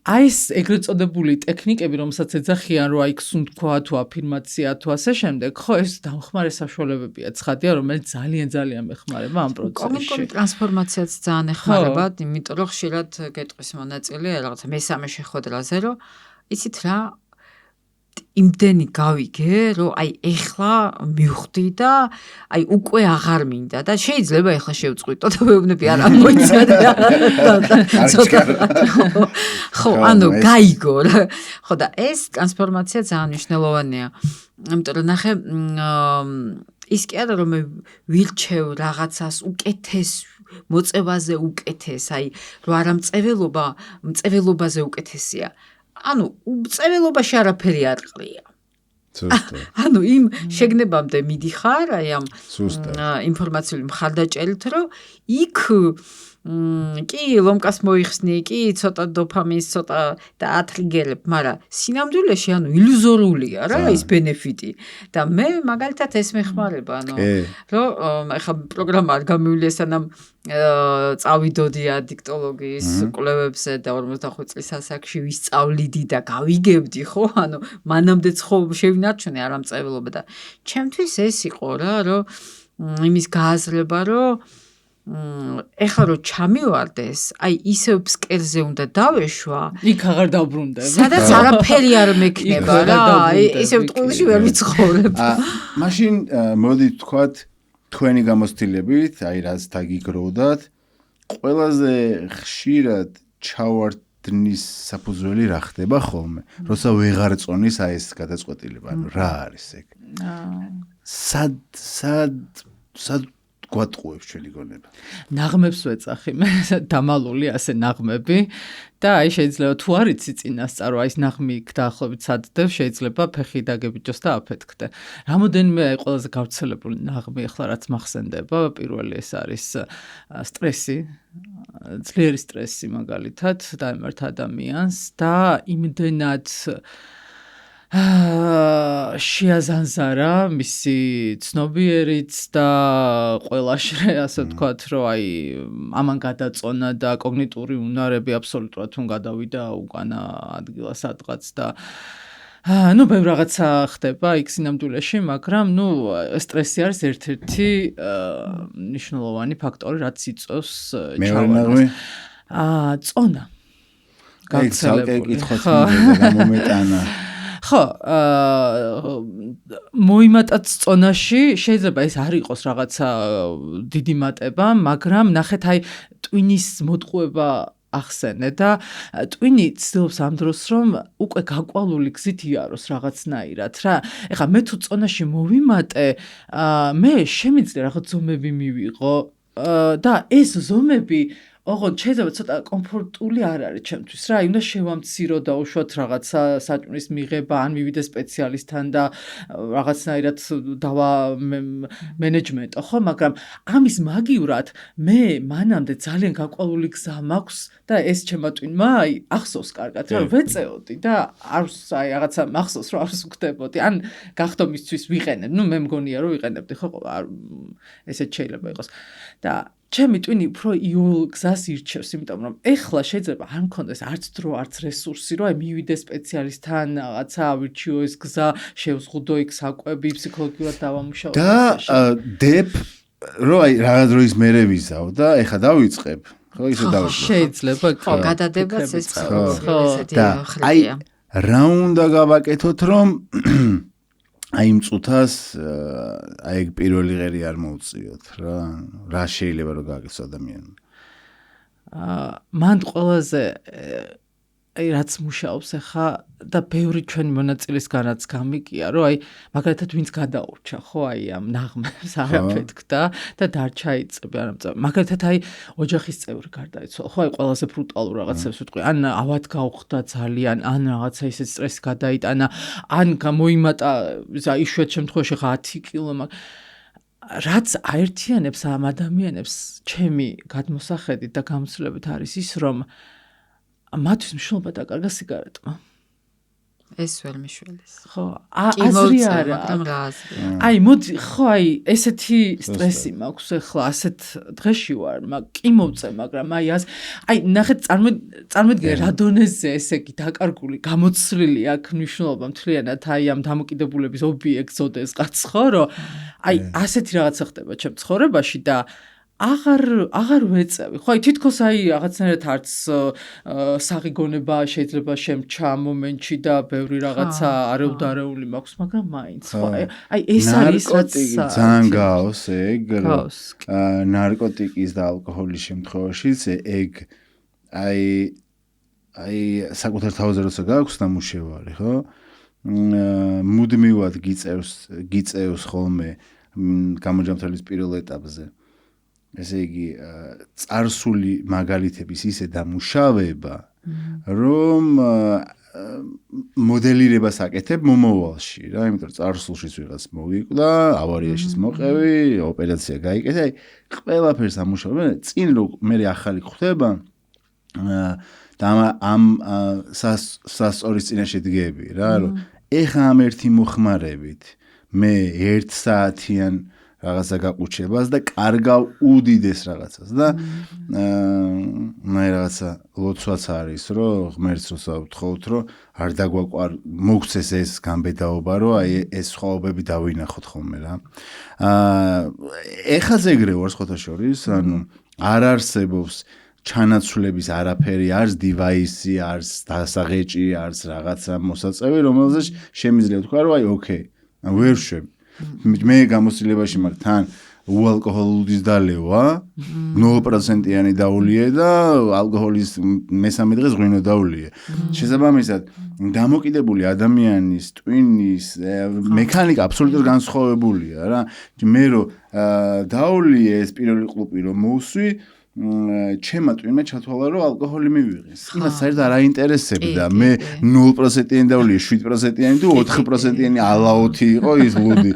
აი ეს ეგრეთ წოდებული ტექნიკები რომელსაც ეძახიან რომ აი ქსუნ თქვა თუ აფირმაცია თუ ასე შემდეგ ხო ეს დამხმარე საშუალებებია ცხადია რომელიც ძალიან მეხმარება ამ პროცესში კოგნიტიური ტრანსფორმაციაც ძალიან ეხმარება იმიტომ რომ ხშირად გეტყვის მონაწილეა რაღაცა მესამე შეხვედრაზე რომ იცით რა იმდენი გავიგე, რომ აი ეხლა მივხვდი და აი უკვე აღარ მინდა და შეიძლება ეხლა შევწყვიტო და ვეუბნები არ ამოიცა და ხო, ანუ გაიგო რა. ხო და ეს ტრანსფორმაცია ძალიან მნიშვნელოვანია. იმიტომ რომ ნახე ის კი არა რომ მე ვილჩევ რაღაცას უკეთეს მოწევაზე უკეთეს, აი რომ არა მწეველობაზე უკეთესია. ანუ მწეველობაში არაფერი არ ყრია. ანუ იმ შეგნებამდე მიდიხარ, აი ამ ინფორმაციული მხარდაჭერით, რომ იქ კი ლომკას მოიხსნი, კი ცოტა დოფამინს, ცოტა და ატრიგერებ, მაგრამ სინამდვილეში ანუ ილუზორულია რა ის ბენეფიტი. და მე მაგალითად ეს მეხმარება, ანუ რომ ეხა პროგრამა არ გამივიდა სანამ წავიდოდი ადიქტოლოგიის კვლევებზე და 45 წლის ასაკში ვისწავლიდი და გავიგებდი, ხო? ანუ მანამდეც ხო შევინარჩუნე არ ამწეველობა და ჩემთვის ეს იყო რა, რომ იმის გააზრება, რომ ეხლა რომ ჩამივარდეს, აი ისევ ფსკერზე უნდა დავეშვა. იქ აღარ დავბრუნდებ. სადაც არაფერი არ მექნება რა, ისევ ტყუილში ვერ ვიცხოვრებ. მაშინ მოდი ვთქვათ თქვენი გამოცდილებით, აი რაც დაგიგროვდათ, ყველაზე ხშირად ჩავარდნის საფუძველი რა ხდება ხოლმე, როცა ვეღარ წონის აი ეს გადაწყვეტილება, ანუ რა არის ეგ? სად გვატყუებს ჩვენი გონება. ნაღმებს ვეწახი მე დამალული ასე ნაღმები და აი შეიძლება თუ არ იცი წინასწარ აი ეს ნაღმი დაახლოებით სადდებ შეიძლება ფეხი დაგებიჯოს და აფეთქდე. რამოდენიმე აი ყველაზე გავრცელებული ნაღმი ახლა რაც მახსენდება, პირველი ეს არის სტრესი, ძლიერი სტრესი მაგალითად დაემართ ადამიანს და იმდენად შეაზანზარა მისი ცნობიერიც და ყველაშრე ასე ვთქვათ, რომ აი ამან გადაწონა და კოგნიტური უნარები აბსოლუტურად თუნ გადავიდა უკანა ადგილას სადღაც და ну ბევრ რაღაცა ხდება იქ სინამდვილეში, მაგრამ ну სტრესი არის ერთ-ერთი მნიშვნელოვანი ფაქტორი, რაც იწვევს ჩავარდნას. წონა. გავრცელებული გამომეტანა. ხო, მოიმატած წონაში შეიძლება ეს არ იყოს რაღაცა დიდი მატება, მაგრამ ნახეთ აი ტვინის მოტყუება ახსენე და ტვინი ცდილობს ამ დროს რომ უკვე გაკვალული გზით იაროს რაღაცნაირად რა. ეხლა მე თუ წონაში მოვიმატე, მე შემიძლია რაღაც ზომები მივიღო და ეს ზომები ოღონდ შეიძლება ცოტა კომფორტული არ არის ჩემთვის რა, უნდა შევამცირო და უშუალოდ რაღაცა საჭმლის მიღება, ან მივიდე სპეციალისტთან და რაღაცნაირად დავა მენეჯმენტო, ხო, მაგრამ ამის მაგივრად მე მანამდე ძალიან გაკვალული გზა მაქვს და ეს ჩემმა ტვინმა აი ახსოვს კარგად რა, ვეწეოდი და არს აი რაღაცა მახსოვს რომ არს ვხდებოდი, ან გახდომისთვის ვიყენებ, ну მე მგონია რომ ვიყენებდი, ხო, ესეც შეიძლება იყოს და ჩემი ტვინი უფრო იოლ გზას ირჩევს, იმიტომ რომ ეხლა შეიძლება არ მქონდეს არც დრო, არც რესურსი, რომ აი მივიდე სპეციალისტთან, რაღაცა ავირჩიო ეს გზა, შევზღუდო იქ საკვები, ფსიქოლოგიურად დავამუშავო. და დებ რომ აი რაღაც დროის მერე ვიზავ და ეხლა დავიწყებ. ხო, ისე დავიწყებ. შეიძლება ხო, გადადებაც ეს ესეთი ხალხია. რა უნდა გავაკეთოთ, რომ აი იმ წუთას აი ეგ პირველი ღერი არ მოუწიოთ რა. რა შეიძლება რომ გააკეთოს ადამიანმა? მან ყველაზე აი რაც მუშაობს ახლა და ბევრი ჩვენი მონაწილისგანაც გამიგია, რომ აი მაგალითად ვინც გადაურჩა, ხო, აი ამ ნაღმებს არაფეთქდა და დარჩა იწები არამწა. მაგალითად აი ოჯახის წევრი გარდაიცვალა, ხო, აი ყველაზე ბრუტალურ რაღაცებს ვიტყვი, ან ავად გაუხდა ძალიან, ან რაღაცა ისეთ სტრესი გადაიტანა, ან გამოიმატა იშვიათ შემთხვევაში 10 კილო, რაც აერთიანებს ამ ადამიანებს ჩემი გადმოსახედით და გამოცდილებით არის ის, რომ მათთვის მნიშვნელობა დაკარგა სიგარეტმა. ეს ვერ მიშველეს. ხო, აზრი არა, მაგრამ რა აზრია? აი, მოდი, ხო, აი, ესეთი სტრესი მაქვს ახლა, ასეთ დღეში ვარ, კი მოვწე, მაგრამ აი, ნახეთ, წარმოიდგინე რა დონეზე ესე იგი დაკარგული, გამოცვლილი აქვს მნიშვნელობა მთლიანად აი ამ დამოკიდებულების ობიექტზოდეს კაც ხო, რომ აი, ასეთი რაღაცა ხდება ჩემ ცხოვრებაში და აღარ ვეწევი. ხო, აი თითქოს აი რაღაცნაირად არც საღიგონება შეიძლება შემჩა მომენტში და ბევრი რაღაცა არეუდარეული მაქვს, მაგრამ მაინც ხო, აი ეს არის რაც ძალიან გავს ეგ, ნარკოტიკის და ალკოჰოლის შემთხვევაშიც ეგ აი საკუთარ თავზე როცა გაქვს ნამუშევარი, ხო? მუდმივად გიწევს ხოლმე გამოჯამთრების პირველ ეტაპზე. ესე იგი წარსული მაგალითების ისე დამუშავება, რომ მოდელირებას აკეთებ მომავალში, რა, იმიტომ რომ წარსულშიც ვიღაც მოვიკვდა, ავარიაშიც მოყევი, ოპერაცია გაიკეთა, აი ყველაფერს ამუშავებ, წინ რო მე ახალი ხდება და ამ სასწორის წინაშე დგები, რა, რომ ეხა ამ ერთი მოხმარებით მე 1 საათიან რაღაცა გაყუჩებას და კარგავ უდიდეს რაღაცას და რაღაცა ლოცვაც არის, რომ ღმერთს როცა ვთხოვთ, რომ არ დაგვაყვარ მოგცეს ეს გამბედაობა, რომ აი ეს სხვაობები დავინახოთ ხოლმე რა. ეხლა ეგრე ვარ სხვათა შორის, ანუ არ არსებობს ჩანაცვლების არაფერი, არც დივაისი, არც დასაღეჭი, არც რაღაცა მოსაწევი, რომელზეც შემიძლია თქვა, რომ აი ოკეი, ვერ შვები. მე გამოცდილებაში მაქვს თან უალკოჰოლუდის დალევა 0%-იანი დაულიე და ალკოჰოლის მესამე დღეს ღვინო დაულიე. შესაბამისად, დამოკიდებული ადამიანის ტვინის მექანიკა აბსოლუტურად განსხვავებულია რა. მე რო დაულიე ეს პირველი ყლუპი რომ მოვსვი, ჩემმა ტვინმა ჩათვალა რომ ალკოჰოლი მივიღეს. იმას საერთოდ არ აინტერესებდა. მე 0%-იანი დაულიე, 7%-იანი თუ 4%-იანი ალაოთი იყო ის ლუდი.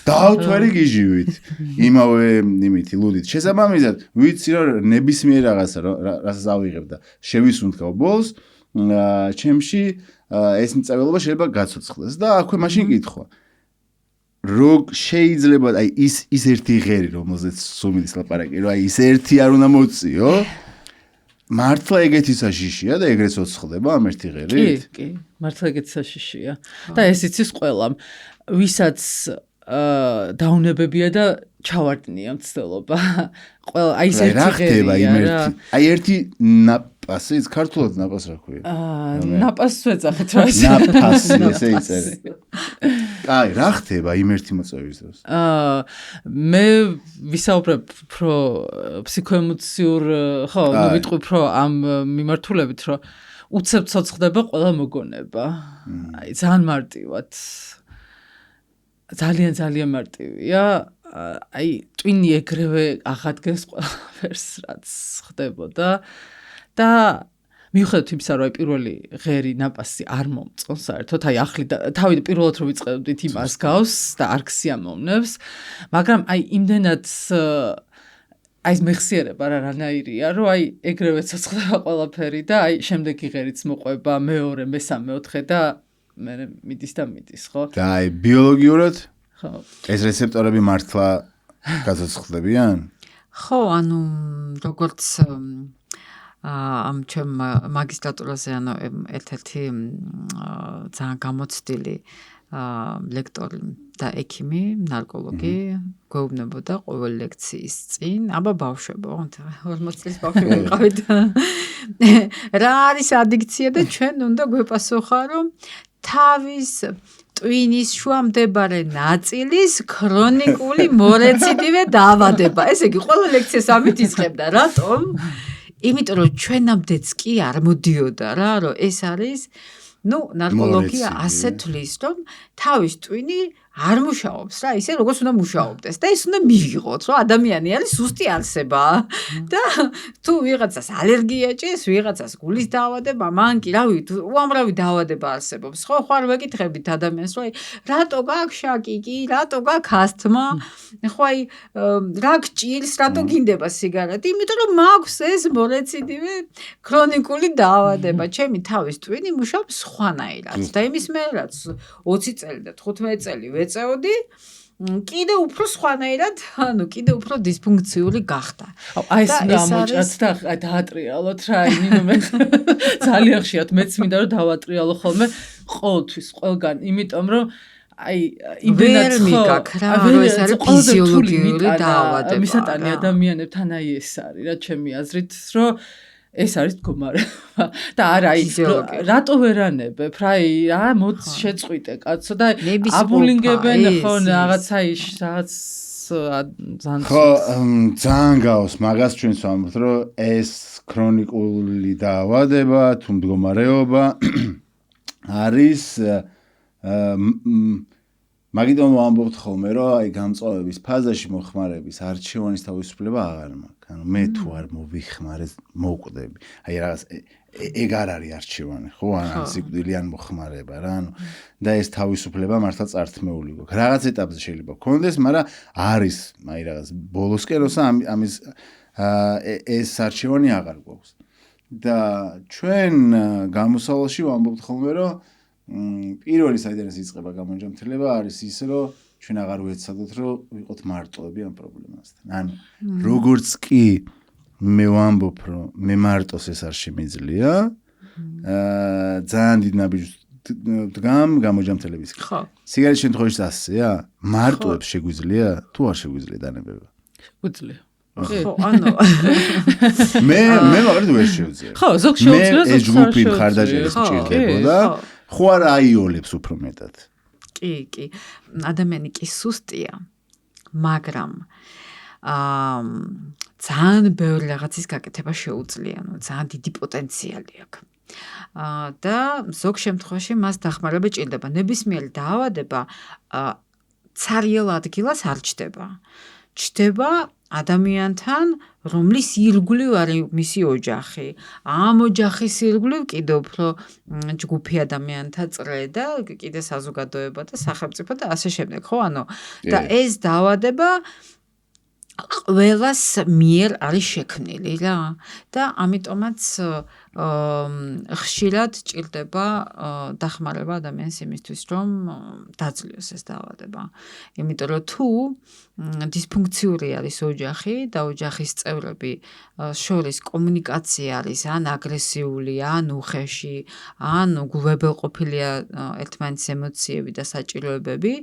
დავთვერი გიჟივით. იმავე იმითი ლუდით. შესაბამისად, ვიცი რომ ნებისმიერ რაღაცა რასაც ავიღებ და შევისუნთქავ ბოლოს, ჩემში ეს მწავლობა შეიძლება გაცოცხლდეს და აქვე მაშინ კითხვა. Rog შეიძლება აი ის ერთი ღერი რომელზეც სუმიდის ლაპარაკი რომ აი ის ერთი არ უნდა მოწიო მართლა ეგეთი საშიშია და ეგრეც ოცხლდება ამ ერთი ღერით კი მართლა ეგეთი საშიშია და ეს იცის ყველამ ვისაც დაუნებებია და ჩავარდნია მცდელობა ყველა აი ეს ერთი ღერია აი ერთი ნაპასი ის ქართულად ნაპას რა ქვია ნაპასს ვეძახეთ რა ის ნაპასი ესე იწერე აი რა ხდება იმ ერთი მოწვევის დროს მე ვისაუბრებ პრო ფსიქოემოციურ ხო ვიტყვი პრო ამ მიმართულებით რომ უცებ ცოცხლდება ყველა მოგონება აი ძალიან მარტივად ძალიან მარტივია აი ტვინი ეგრევე აღადგენს ყველაფერს რაც ხდებოდა და მიუხედავად იმისა რომ აი პირველი ღერი ნაპასი არ მომწონს საერთოდ აი ახლი თავი პირველად რომ ვიწყებდით იმას გავს და არ გსიამოვნებს მაგრამ აი იმდენად აი ეს მეხსიერება რანაირია რომ აი ეგრევე ცოცხლდება ყველაფერი და აი შემდეგი ღერიც მოყვება მეორე მესამე მეოთხე და მე მიდის და მიდის ხო და აი ბიოლოგიურად ხო ეს რეცეპტორები მართლა გაცოცხლდებიან ხო ანუ როგორც ამ ჩემ მაგისტრატურაზე ანუ ერთ-ერთი ძალიან გამოცდილი ლექტორი და ექიმი, ნარკოლოგი გვეუბნებოდა ყოველ ლექციის წინ, აბა ბავშვებო, 40 წლის ბავშვები ვიყავით. რა არის ადიქცია და ჩვენ უნდა გვეპასუხა, რომ თავის ტვინის შუა მდებარე ნაწილის ქრონიკული მორეციდივე დაავადება. ესე იგი, ყველა ლექციას ამით იწყებდა. რატომ? იმიტომ რომ ჩვენამდეც კი არ მოდიოდა რა, რომ ეს არის ნარკოლოგია ასე თვლის, რომ თავის ტვინი არ მუშაობს რა, ისე როგორც უნდა მუშაობდეს და ეს უნდა მივიღოთ, რომ ადამიანი არის სუსტი არსება და თუ ვიღაცას ალერგია ჭირს, ვიღაცას გულის დაავადება, მან კი რავი, უამრავი დაავადება არსებობს. ხო, ხარ ვეკითხებით ადამიანს, რომ რატო გაქვს შაკიკი, რატო გაქვს ასთმა, ხო აი რა გჭირს, რატო გინდება სიგარეტი? იმიტომ რომ მაქვს ეს მორეციდივე ქრონიკული დაავადება. ჩემი თავის ტვინი მუშაობს სხვანაირად და იმის მე რაც 20 წელი და 15 წელი ვეწეოდი, კიდე უფრო სხვანაირად, კიდე უფრო დისფუნქციური გახდა. აი ეს გამოჭრათ და დაატრიალოთ რა, ნინო მე ძალიან ხშირად მეც მინდა რომ დავატრიალო ხოლმე ყოველთვის ყველგან, იმიტომ რომ აი იმენად ხო ეს არის ფიზიოლოგიური დაავადება. მისატანი ადამიანებთან აი ეს არის რა ჩემი აზრით, რომ ეს არის მდგომარეობა და არა აი რატო ვერანებებ რა რა მოც შეწყვიტე კაცო და აბულინგებენ ხო რაღაცა ის რაღაც ხო ძალიან გავს მაგას ჩვენს ვამბობთ რომ ეს ქრონიკული დაავადება თუ მდგომარეობა არის მაგიტომ ვამბობთ ხოლმე რომ აი გამწვავების ფაზაში მოხმარების არჩევანის თავისუფლება აღარ მაქვს. ანუ მე თუ არ მოვიხმარე მოვკვდები. აი რაღაც ეგ არ არის არჩევანი, ხო? ან სიკვდილიან მოხმარება რა. ანუ და ეს თავისუფლება მართლა წართმეული გვაქვს. რაღაც ეტაპზე შეიძლება გქონდეს, მაგრამ არის აი რაღაც ბოლოსკენ როცა ამის ეს არჩევანი აღარ გვაქვს. და ჩვენ გამოსავალში ვამბობთ ხოლმე რომ პირველი საიდანაც იწყება გამონჯამთლება არის ის რომ ჩვენ აღარ ვეცადოთ რომ ვიყოთ მარტოები ამ პრობლემასთან. ანუ როგორც კი მე ვამბობ რომ მე მარტოს ეს არ შემიძლია, ძალიან დიდ ნაბიჯს დგამ გამონჯამთლების. ხო. სიგარეტის შემთხვევაში ასეა, მარტოებს შეგვიძლია თუ არ შეგვიძლია დანებება? უძლია. ხო, ანუ მე მაგალითად ვერ შევძლიერ. ხო, ზოგ შეუძლია, ზოგ ეს ჯგუფი მხარდაჭერის ჭირდებოდა. ხო არ აიოლებს უფრო მეტად. კი. ადამიანი კი სუსტია, მაგრამ ძალიან ბევრი რაღაცის გაკეთება შეუძლია, ძალიან დიდი პოტენციალი აქვს. და ზოგ შემთხვევაში მას დახმარება ჭირდება. ნებისმიერი დაავადება ცარიელ ადგილას არ ჩდება. ჩდება ადამიანთან, რომლის ირგვლივ არის მისი ოჯახი. ამ ოჯახის ირგვლივ კიდევ უფრო ჯგუფი ადამიანთა წრე და კიდე საზოგადოება და სახელმწიფო და ასე შემდეგ, ხო? ანუ და ეს დაავადება ყველას მიერ არის შექმნილი რა და ამიტომაც ხშირად ჭირდება დახმარება ადამიანის იმისთვის, რომ დაძლიოს ეს დაავადება. იმიტომ რომ თუ დისფუნქციური არის ოჯახი და ოჯახის წევრები შორის კომუნიკაცია არის ან აგრესიული, ან უხეში, ან გულვებელყოფილია ერთმანეთის ემოციები და საჭიროებები,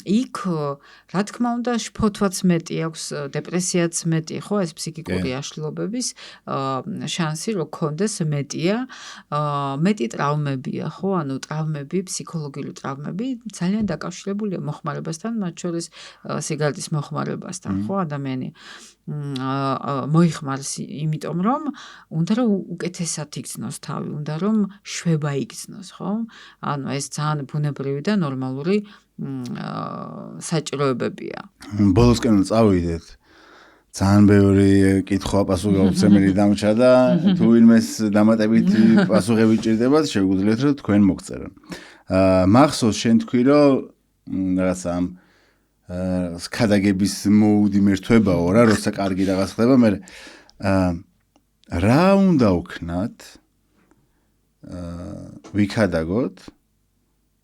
იქ რა თქმა უნდა შფოთვაც მეტი აქვს, დეპრესიაც მეტი, ხო, ეს ფსიქიკური აშლილობების შანსი რო გქონდეს მეტია, მეტი ტრავმებია, ხო, ანუ ტრავმები, ფსიქოლოგიური ტრავმები ძალიან დაკავშირებულია მოხმარებასთან, მათ შორის სიგარეტის მოხმარებასთან, ხო, ადამიანი მოიხმარს იმიტომ რომ უნდა რომ უკეთესად იგრძნოს თავი, უნდა რომ შვება იგრძნოს, ხო? ანუ ეს ძალიან ბუნებრივი და ნორმალური საჭიროებებია. ბოლოსკენ წავიდეთ. ძალიან ბევრი კითხვა პასუხისმგებელი დამჭა და თუ ვინმეს დამატებით პასუხები ჭირდებათ, შეგვიძლიათ რომ თქვენ მოგწერონ. მახსოვს შენ თქვი რომ რაღაცა ამ ქადაგების მოუდი მერთვებაო რა, როცა კარგი რაღაც ხდება, მე რა უნდა ვქნათ? ვიქადაგოთ?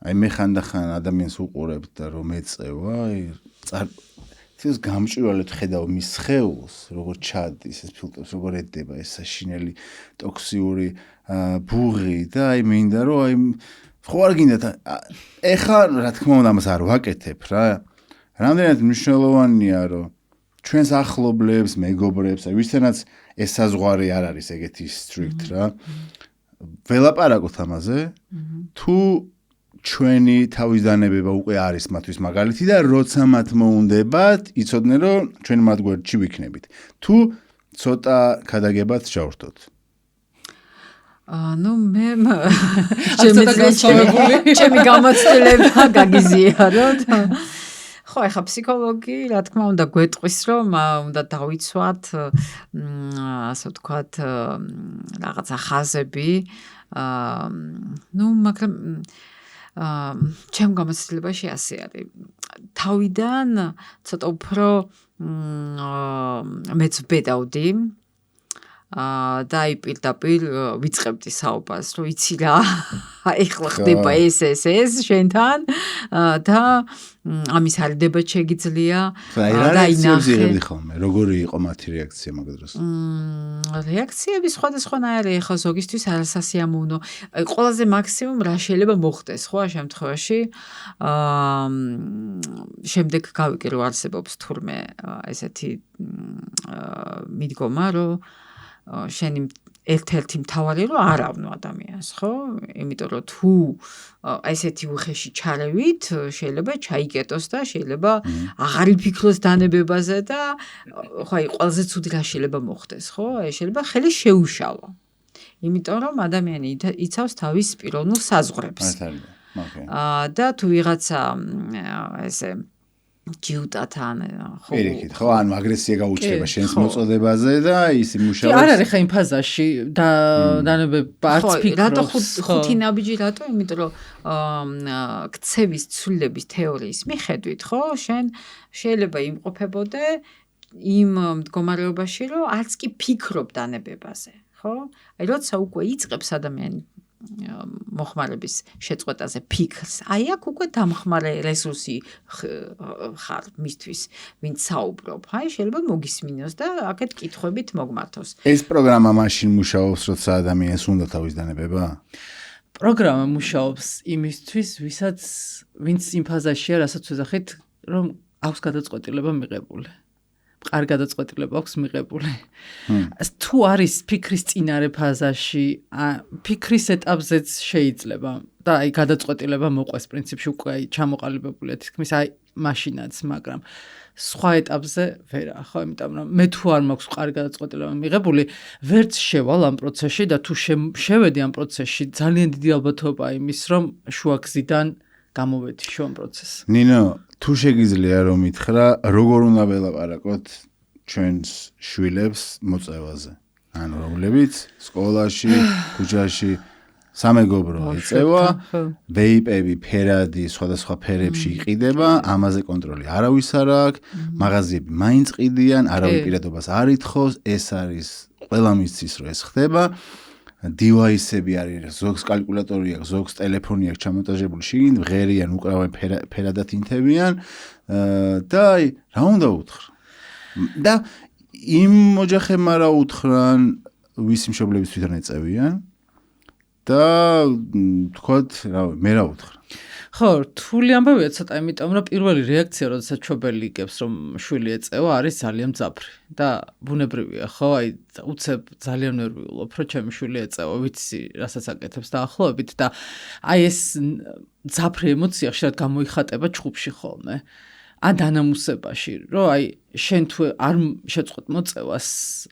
აი მე ხანდახან ადამიანს უყურებ და რომ ეწევა, აი ეს გამჭვირვალედ ხედავ მის სხეულს, როგორ ჩადის ეს ფილტრს, როგორ ედება ეს საშინელი ტოქსიური ბუღი და აი მინდა რომ აი ხო არ გინდათ ეხლა რა თქმა უნდა ამას არ ვაკეთებ რა. რამდენად მნიშვნელოვანია რომ ჩვენს ახლობლებს, მეგობრებს, აი ვისთანაც ეს საზღვარი არ არის ეგეთი strict რა. ველაპარაკოთ ამაზე. თუ ჩვენი თავის დანებება უკვე არის მათთვის მაგალითი და როცა მათ მოუნდებათ, იცოდნენ რომ ჩვენ მათ გვერდში ვიქნებით. თუ ცოტა ქადაგებად ჩავრთოთ. ნუ მე განსხვავებული. ჩემი გამოცდილება გაგიზიაროთ. ხო, ეხა ფსიქოლოგი, რა თქმა უნდა, გვეტყვის, რომ უნდა დავიცვათ, ასე ვთქვათ, რაღაცა ხაზები. ნუ, მაგრამ ჩემ გამოცდილებაში ასე არის. თავიდან ცოტა უფრო მეც ვბედავდი. და აი პირდაპირ ვიწყებდი საუბარს, რომ იცი რა, ეხლა ხდება ეს შენთან და ამის არიდებად შეგიძლია და ინახე ხოლმე, როგორი იყო მათი რეაქცია მაგ დროს? რეაქციები სხვადასხვანაირი, ეხლა ზოგისთვის არასასიამოვნო. ყველაზე მაქსიმუმ რა შეიძლება მოხდეს, ხო, ამ შემთხვევაში. შემდეგ გავიგე, რომ არსებობს თურმე ესეთი მიდგომა, რომ შენი ერთ-ერთი მთავარი რომ არ ავნო ადამიანს, ხო? იმიტომ რომ თუ ესეთი უხეში ჩარევით, შეიძლება ჩაიკეტოს და შეიძლება აღარ იფიქროს დანებებაზე და ხო, აი ყველაზე ცუდი რა შეიძლება მოხდეს, ხო? შეიძლება ხელი შეუშალო. იმიტომ რომ ადამიანი იცავს თავის პიროვნულ საზღვრებს. და თუ ვიღაცა ესე ჯიუტათან ხო ხო ან აგრესია გაუჩნდება შენს მოწოდებაზე და ის იმუშავებს არ არის ხა იმ ფაზაში დანებება არც ფიქრობს რატო ხუთი ნაბიჯი რატო იმიტომ რომ ქცევის ცვლილების თეორიის მიხედვით ხო შენ შეიძლება იმყოფებოდე იმ მდგომარეობაში რომ არც კი ფიქრობ დანებებაზე ხო აი როცა უკვე იწყებს ადამიანი მოხმარების შეწყვეტაზე ფიქრს. აი აქ უკვე დამხმარე რესურსი ხარ მისთვის, ვინც საუბრობ. აი შეიძლება მოგისმინოს და აქეთ კითხვებით მოგმართოს. ეს პროგრამა მაშინ მუშაობს, როცა ადამიანს უნდა თავის დანებება? პროგრამა მუშაობს იმისთვის, ვინც იმ ფაზაშია, რასაც ვეძახით, რომ აქვს გადაწყვეტილება მიღებული. მყარ გადაწყვეტილება აქვს მიღებული. თუ არის ფიქრის წინარე ფაზაში, ფიქრის ეტაპზეც შეიძლება და აი გადაწყვეტილება მოყვეს პრინციპში უკვე აი ჩამოყალიბებულია თითქმის აი მაშინაც, მაგრამ სხვა ეტაპზე ვერა, ხო, იმიტომ რომ მე თუ არ მაქვს მყარ გადაწყვეტილება მიღებული, ვერც შევალ ამ პროცესში და თუ შევედი ამ პროცესში, ძალიან დიდი ალბათობაა იმის, რომ შუაგზიდან გამოვედი შუა პროცესს. ნინო თუ შეგიძლია რომ ითხრა, როგორ უნდა ველაპარაკოთ ჩვენს შვილებს მოწევაზე? ანუ რომლებიც სკოლაში, ქუჩაში სამეგობრო ეწევა, ვეიპები, ფერადი, სხვადასხვა ფერებში იყიდება, ამაზე კონტროლი არავის არ აქვს, მაღაზიები მაინც ყიდიან, არავის პირადობას არ ითხოვს, ეს არის ყველა მისცის რომ ეს ხდება. დივაისები არის, ზოგს კალკულატორი აქვს, ზოგს ტელეფონი აქვს ჩამონტაჟებული შიგნით, ღერიან, უკრავენ ფერადად ინთებიან და აი, რა უნდა უთხრა? და იმ ოჯახებმა რა უთხრან, ვისი მშობლების თვითონ ეწევიან და თქვათ, მე რა უთხრა? ხო, რთული ამბავია ცოტა, იმიტომ რომ პირველი რეაქცია, როდესაც მშობელი იგებს, რომ შვილი ეწევა, არის ძალიან მძაფრი და ბუნებრივია, ხო, აი უცებ ძალიან ნერვიულობ, რომ ჩემი შვილი ეწევა, ვიცი, რასაც აკეთებს დაახლოებით და აი ეს მძაფრი ემოცია ხშირად გამოიხატება ჩხუბში ხოლმე. ან დანამუსებაში, რომ აი შენ თუ არ შეწყვეტ მოწევას,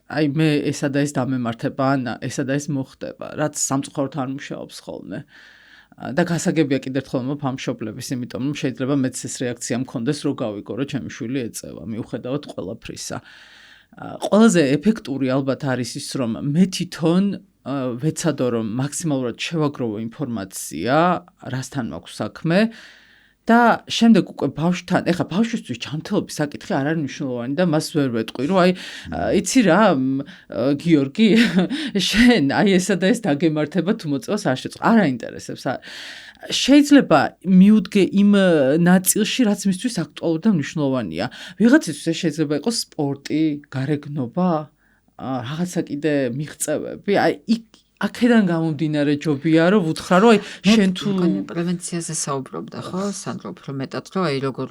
აი მე ესა და ეს დამემართება, ან ესა და ეს მოხდება, რაც სამწუხაროდ არ მუშაობს ხოლმე. და გასაგებია კიდევ ერთხელ ამ მშობლების, იმიტომ რომ შეიძლება მეც ეს რეაქცია მქონდეს, რომ გავიგო, რომ ჩემი შვილი ეწევა, მიუხედავად ყველაფრისა. ყველაზე ეფექტური ალბათ არის ის, რომ მე თვითონ ვეცადო, რომ მაქსიმალურად შევაგროვო ინფორმაცია, რასთან მაქვს საქმე და შემდეგ უკვე ბავშვთან, ეხლა ბავშვისთვის ჯანმრთელობის საკითხი არ არის მნიშვნელოვანი და მას ვერ ვეტყვი, რომ აი, იცი რა, გიორგი, შენ აი ესა და ეს დაგემართება თუ მოწევას არ შეწყო. არ აინტერესებს. შეიძლება მიუდგე იმ ნაწილში, რაც მისთვის აქტუალური და მნიშვნელოვანია. ვიღაცისთვის ეს შეიძლება იყოს სპორტი, გარეგნობა, რაღაცა კიდე მიღწევები. აი აქედან გამომდინარე ჯობია რომ ვუთხრა რომ აი შენ თუ პრევენციაზე საუბრობდა ხო სანდრო უფრო მეტად რომ აი როგორ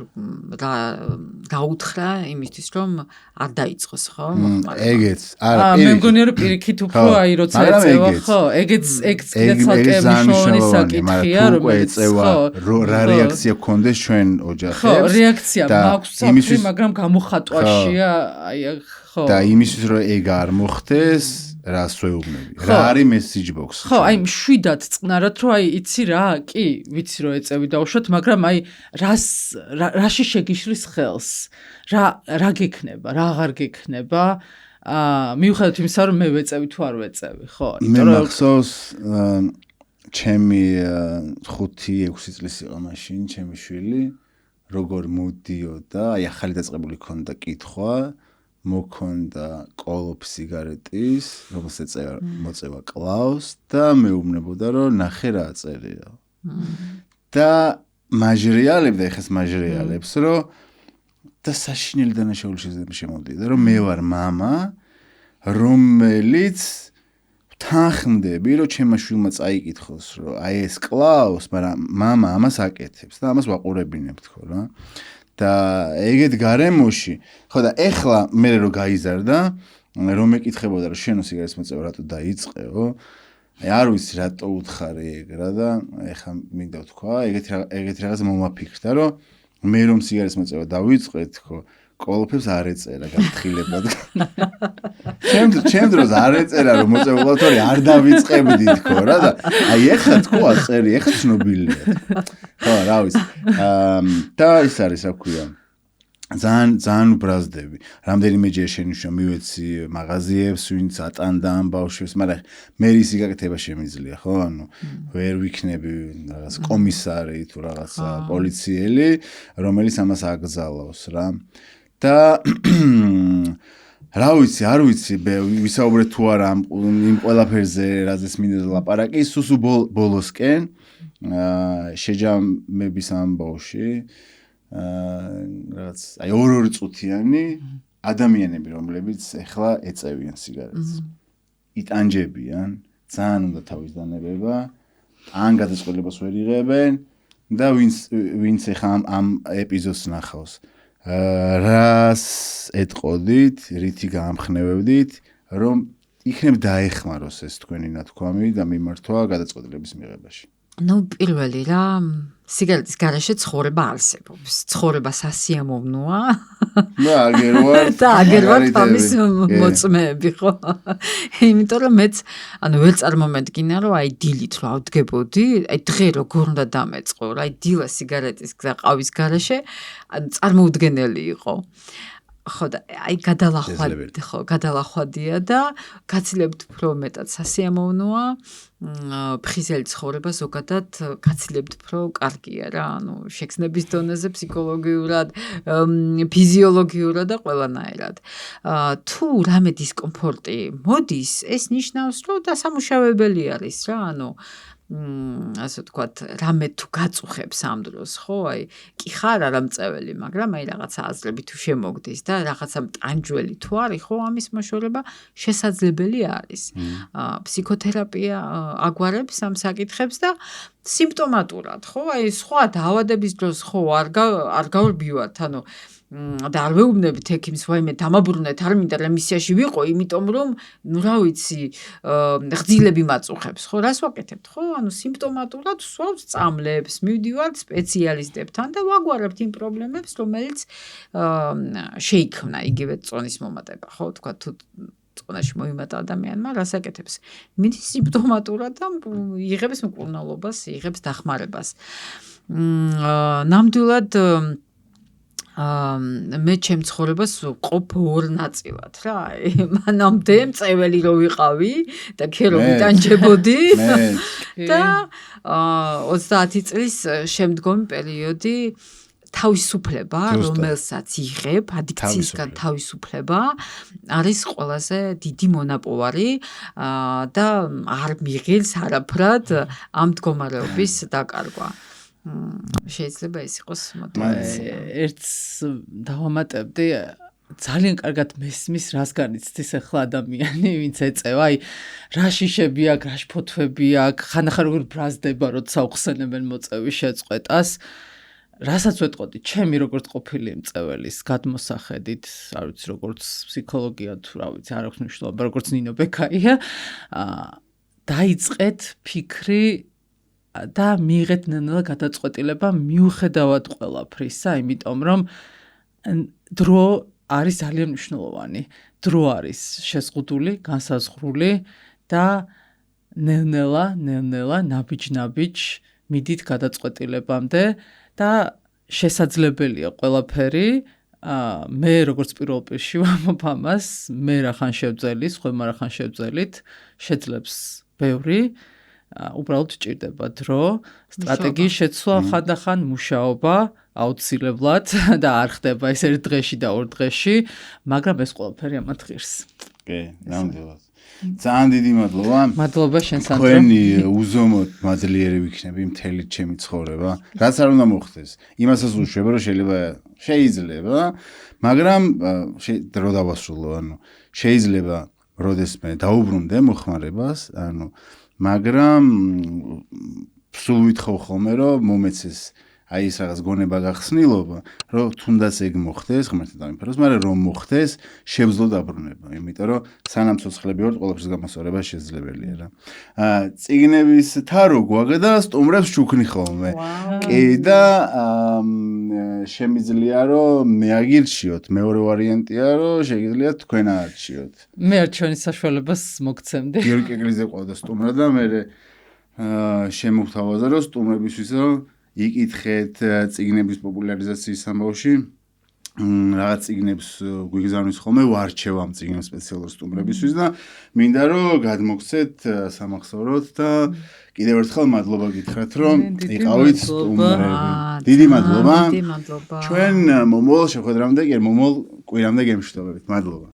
გაუთხრა იმისთვის რომ არ დაიწყოს ხო ეგეც არა მე მგონია რომ პირიქით უფრო აი როცა ეწევა ხო ეგეც ცალკე მნიშვნელოვანი საკითხია რომ ეწევა რა რეაქცია გქონდეს ჩვენ ოჯახებს ხო რეაქცია მაქვს საფრთხე მაგრამ გამოხატვაშია აი ხო და იმისთვის რომ ეგ არ მოხდეს რას ვეუბნები რა არის message box ხო აი მშვიდად წყნარად რომ აი იცი რა კი ვიცი რომ ეწევი დავუშვათ მაგრამ აი რაში შეგიშლის ხელს რა გექნება რა აღარ გექნება მიუხედავად იმისა რომ მე ვეწევი თუ არ ვეწევი ხო მე მახსოვს ჩემი 5-6 წლის იყო მაშინ ჩემი შვილი როგორ მოდიოდა აი ახალი დაწყებული ქონდა კითხვა მოქონდა კოლოფ სიგარეტის რომელსაც მოწევა კლავს და მეუბნებოდა რომ ნახე რა წერია და მაჟრიალებდა ეხეს მაჟრიალებს რომ და საშინელი დანაშაული შემოვდიდა რომ მე ვარ მამა რომელიც თანხმდები რომ ჩემმა შვილმა წაიკითხოს რომ აი ეს კლავს მაგრამ მამა ამას აკეთებს და ამას ვაყურებინებ თქო რა და ეგეთ გარემოში ხო და ეხლა მე რო გაიზარდა რომ მეკითხებოდა რომ შენო სიგარეტს მოწევა რატო დაიწყეო აი არ ვიცი რატო უთხარი ეგ რა და ეხლა მინდა ვთქვა ეგეთი რაღაც მომაფიქრდა რომ მე რომ სიგარეტს მოწევა დავიწყე თქო კოლოფებს არ ეწერა გაფრთხილებად ჩემ დროს არ ეწერა რომ მოწევა თორე არ დავიწყებდი თქო რა და აი ეხლა თქო აწერი ეხლა ცნობილია ხო რა ვიცი და ის არის რა ქვია ძალიან უბრაზდები რამდენიმეჯერ შენიშნა მივეცი მაღაზიებს ვინც ატანდა ამ ბავშვებს მაგრამ მე ისი გაკეთება შემიძლია ხო ანუ ვერ ვიქნები რაღაც კომისარი თუ რაღაცა პოლიციელი რომელიც ამას აკრძალავს რა და რა ვიცი არ ვიცი ვისაუბრეთ თუ არა იმ ყველაფერზე რაზეც მინდა ლაპარაკი სუსუ ბოლოსკენ შეჯამების ამბავში რაღაც აი 2 წუთიანი ადამიანები რომლებიც ეხლა ეწევიან სიგარეტს იტანჯებიან ძალიან უნდა თავის დანებება ან გადაწყვეტილებას ვერ იღებენ და ვინც ეხლა ამ ეპიზოდს ნახავს რას ეტყოდით რითი გაამხნევებდით რომ იქნებ დაეხმაროს ეს თქვენი ნათქვამი და მიმართვა გადაწყვეტილების მიღებაში ну პირველი რა სიგარეტის გარეშე ცხოვრება არსებობს ცხოვრება სასიამოვნოა და აგერ ვარ თამის მოწმეები ხო იმიტომ რომ მეც ანუ ვერ წარმომედგინა რომ აი დილით რა ვდგებოდი აი დღე როგორ უნდა დამეწყო რა აი დილა სიგარეტის გზა ყავის გარეშე წარმოუდგენელი იყო ხო და აი გადალახვადია და გაცილებთ უფრო მეტად სასიამოვნოა ფხიზელი ცხოვრება ზოგადად გაცილებთ უფრო კარგია რა ანუ შეგრძნების დონეზე ფსიქოლოგიურად ფიზიოლოგიურად და ყველანაირად თუ რამე დისკომფორტი მოდის ეს ნიშნავს რომ დასამუშავებელი არის რა ანუ ასე ვთქვათ, რამე თუ გაწუხებს ამ დროს, ხო, აი, კი ხარ არამწეველი, მაგრამ აი რაღაცა აზრები თუ შემოგდის და რაღაცა ტანჯველი თუ არის, ხო, ამის მოშორება შესაძლებელი არის. ფსიქოთერაპია აგვარებს ამ საკითხებს და სიმპტომატურად, ხო, აი, სხვა დაავადების დროს, ხო, არ გავრბივართ, ანუ და არ ვეუბნებით ექიმს ვაიმე დამაბრუნეთ არ მინდა რემისიაში ვიყო იმიტომ რომ ნუ რა ვიცი ღძილები მაწუხებს ხო რას ვაკეთებთ ხო ანუ სიმპტომატურად ვსვავთ წამლებს მივდივართ სპეციალისტებთან და ვაგვარებთ იმ პრობლემებს რომელიც შეიქმნა იგივე წონის მომატება ხო თქვა თუ წონაში მოიმატა ადამიანმა რას აკეთებს მიდის სიმპტომატურად და იღებს მკურნალობას იღებს დახმარებას ნამდვილად მე ჩემ ცხოვრებას ყოფ ორ ნაწილად რა მანამდე მწეველი რო ვიყავი და ქერო მიტანჯებოდი და 30 წლის შემდგომი პერიოდი თავისუფლება რომელსაც იღებ ადიქციისგან თავისუფლება არის ყველაზე დიდი მონაპოვარი და არ მიღელს არაფრად ამ მდგომარეობის დაკარგვა შეიძლება ეს იყოს მოტივაცია. ერთს დავამატებდი ძალიან კარგად მესმის რასგან იცდის ახლა ადამიანი ვინც ეწევა აი რა შიშები აქვს რა ფოთვები აქვს ხანახარ როგორ ბრაზდება როცა უხსენებენ მოწევის შეწყვეტას რასაც ვეტყოდი ჩემი როგორც ყოფილი მწეველის გადმოსახედით არ ვიცი როგორც ფსიქოლოგია თუ რა ვიცი არ აქვს მნიშვნელობა როგორც ნინო ბექაია დაიწყეთ ფიქრი და მიიღეთ ნელა გადაწყვეტილება მიუხედავად ყველაფრისა იმიტომ რომ დრო არის ძალიან მნიშვნელოვანი. დრო არის შეზღუდული, განსაზღვრული და ნელ-ნელა, ნაბიჯ-ნაბიჯ მიდით გადაწყვეტილებამდე და შესაძლებელია ყველაფერი. მე როგორც პირველ პირში ვამბობ ამას, მე რახან შევძელი, სხვებმა რახან შევძელით, შეძლებს ბევრი. უბრალოდ ჭირდება დრო, სტრატეგიის შეცვლა, ხანდახან მუშაობა აუცილებლად და არ ხდება ეს ერთ დღეში და ორ დღეში, მაგრამ ეს ყველაფერი ამათ ღირს. კი, ნამდვილად. ძალიან დიდი მადლობა. მადლობა შენ სანდრო. თქვენი უზომოდ მაძლიერი ვიქნები მთელი ჩემი ცხოვრება. რაც არ უნდა მოხდეს. იმასაც უშვება რომ შეიძლება, მაგრამ დრო დავასრულო, ანუ შეიძლება როდესმე დაუბრუნდე მოხმარებას, ანუ მაგრამ სულ ვითხოვ ხოლმე რომ მომეცეს აი ეს რაღაც გონება გახსნილობა, რომ თუნდაც ეგ მოხდეს, ღმერთი დამიფაროს, მაგრამ რომ მოხდეს, შევძლო დაბრუნება, იმიტომ რომ სანამ ცოცხლები ვართ, ყველაფრის გამოსწორება შესაძლებელია რა. წიგნების თარო გვაგდა სტუმრებს ჩუქნი ხოლმე. კი და შემიძლია რომ მე აგირჩიოთ, მეორე ვარიანტია რომ შეგიძლიათ თქვენ აარჩიოთ. მე არ ჩვენი საშუალებას მოგცემდი. გიორგი კეკლიძე ყავდა სტუმრად და მე შემოგთავაზა რომ სტუმრებისთვის რომ იკითხეთ წიგნების პოპულარიზაციის ამბავში რაღაც წიგნებს გვიგზავნის ხოლმე ვარჩევ ამ წიგნებს სპეციალურ სტუმრებისთვის და მინდა რომ გადმოგცეთ სამახსოვროდ და კიდევ ერთხელ მადლობა გითხრათ რომ იყავით სტუმრები. დიდი მადლობა. ჩვენ მომავალ შეხვედრამდე, მომავალ კვირამდე გემშვიდობებით. მადლობა.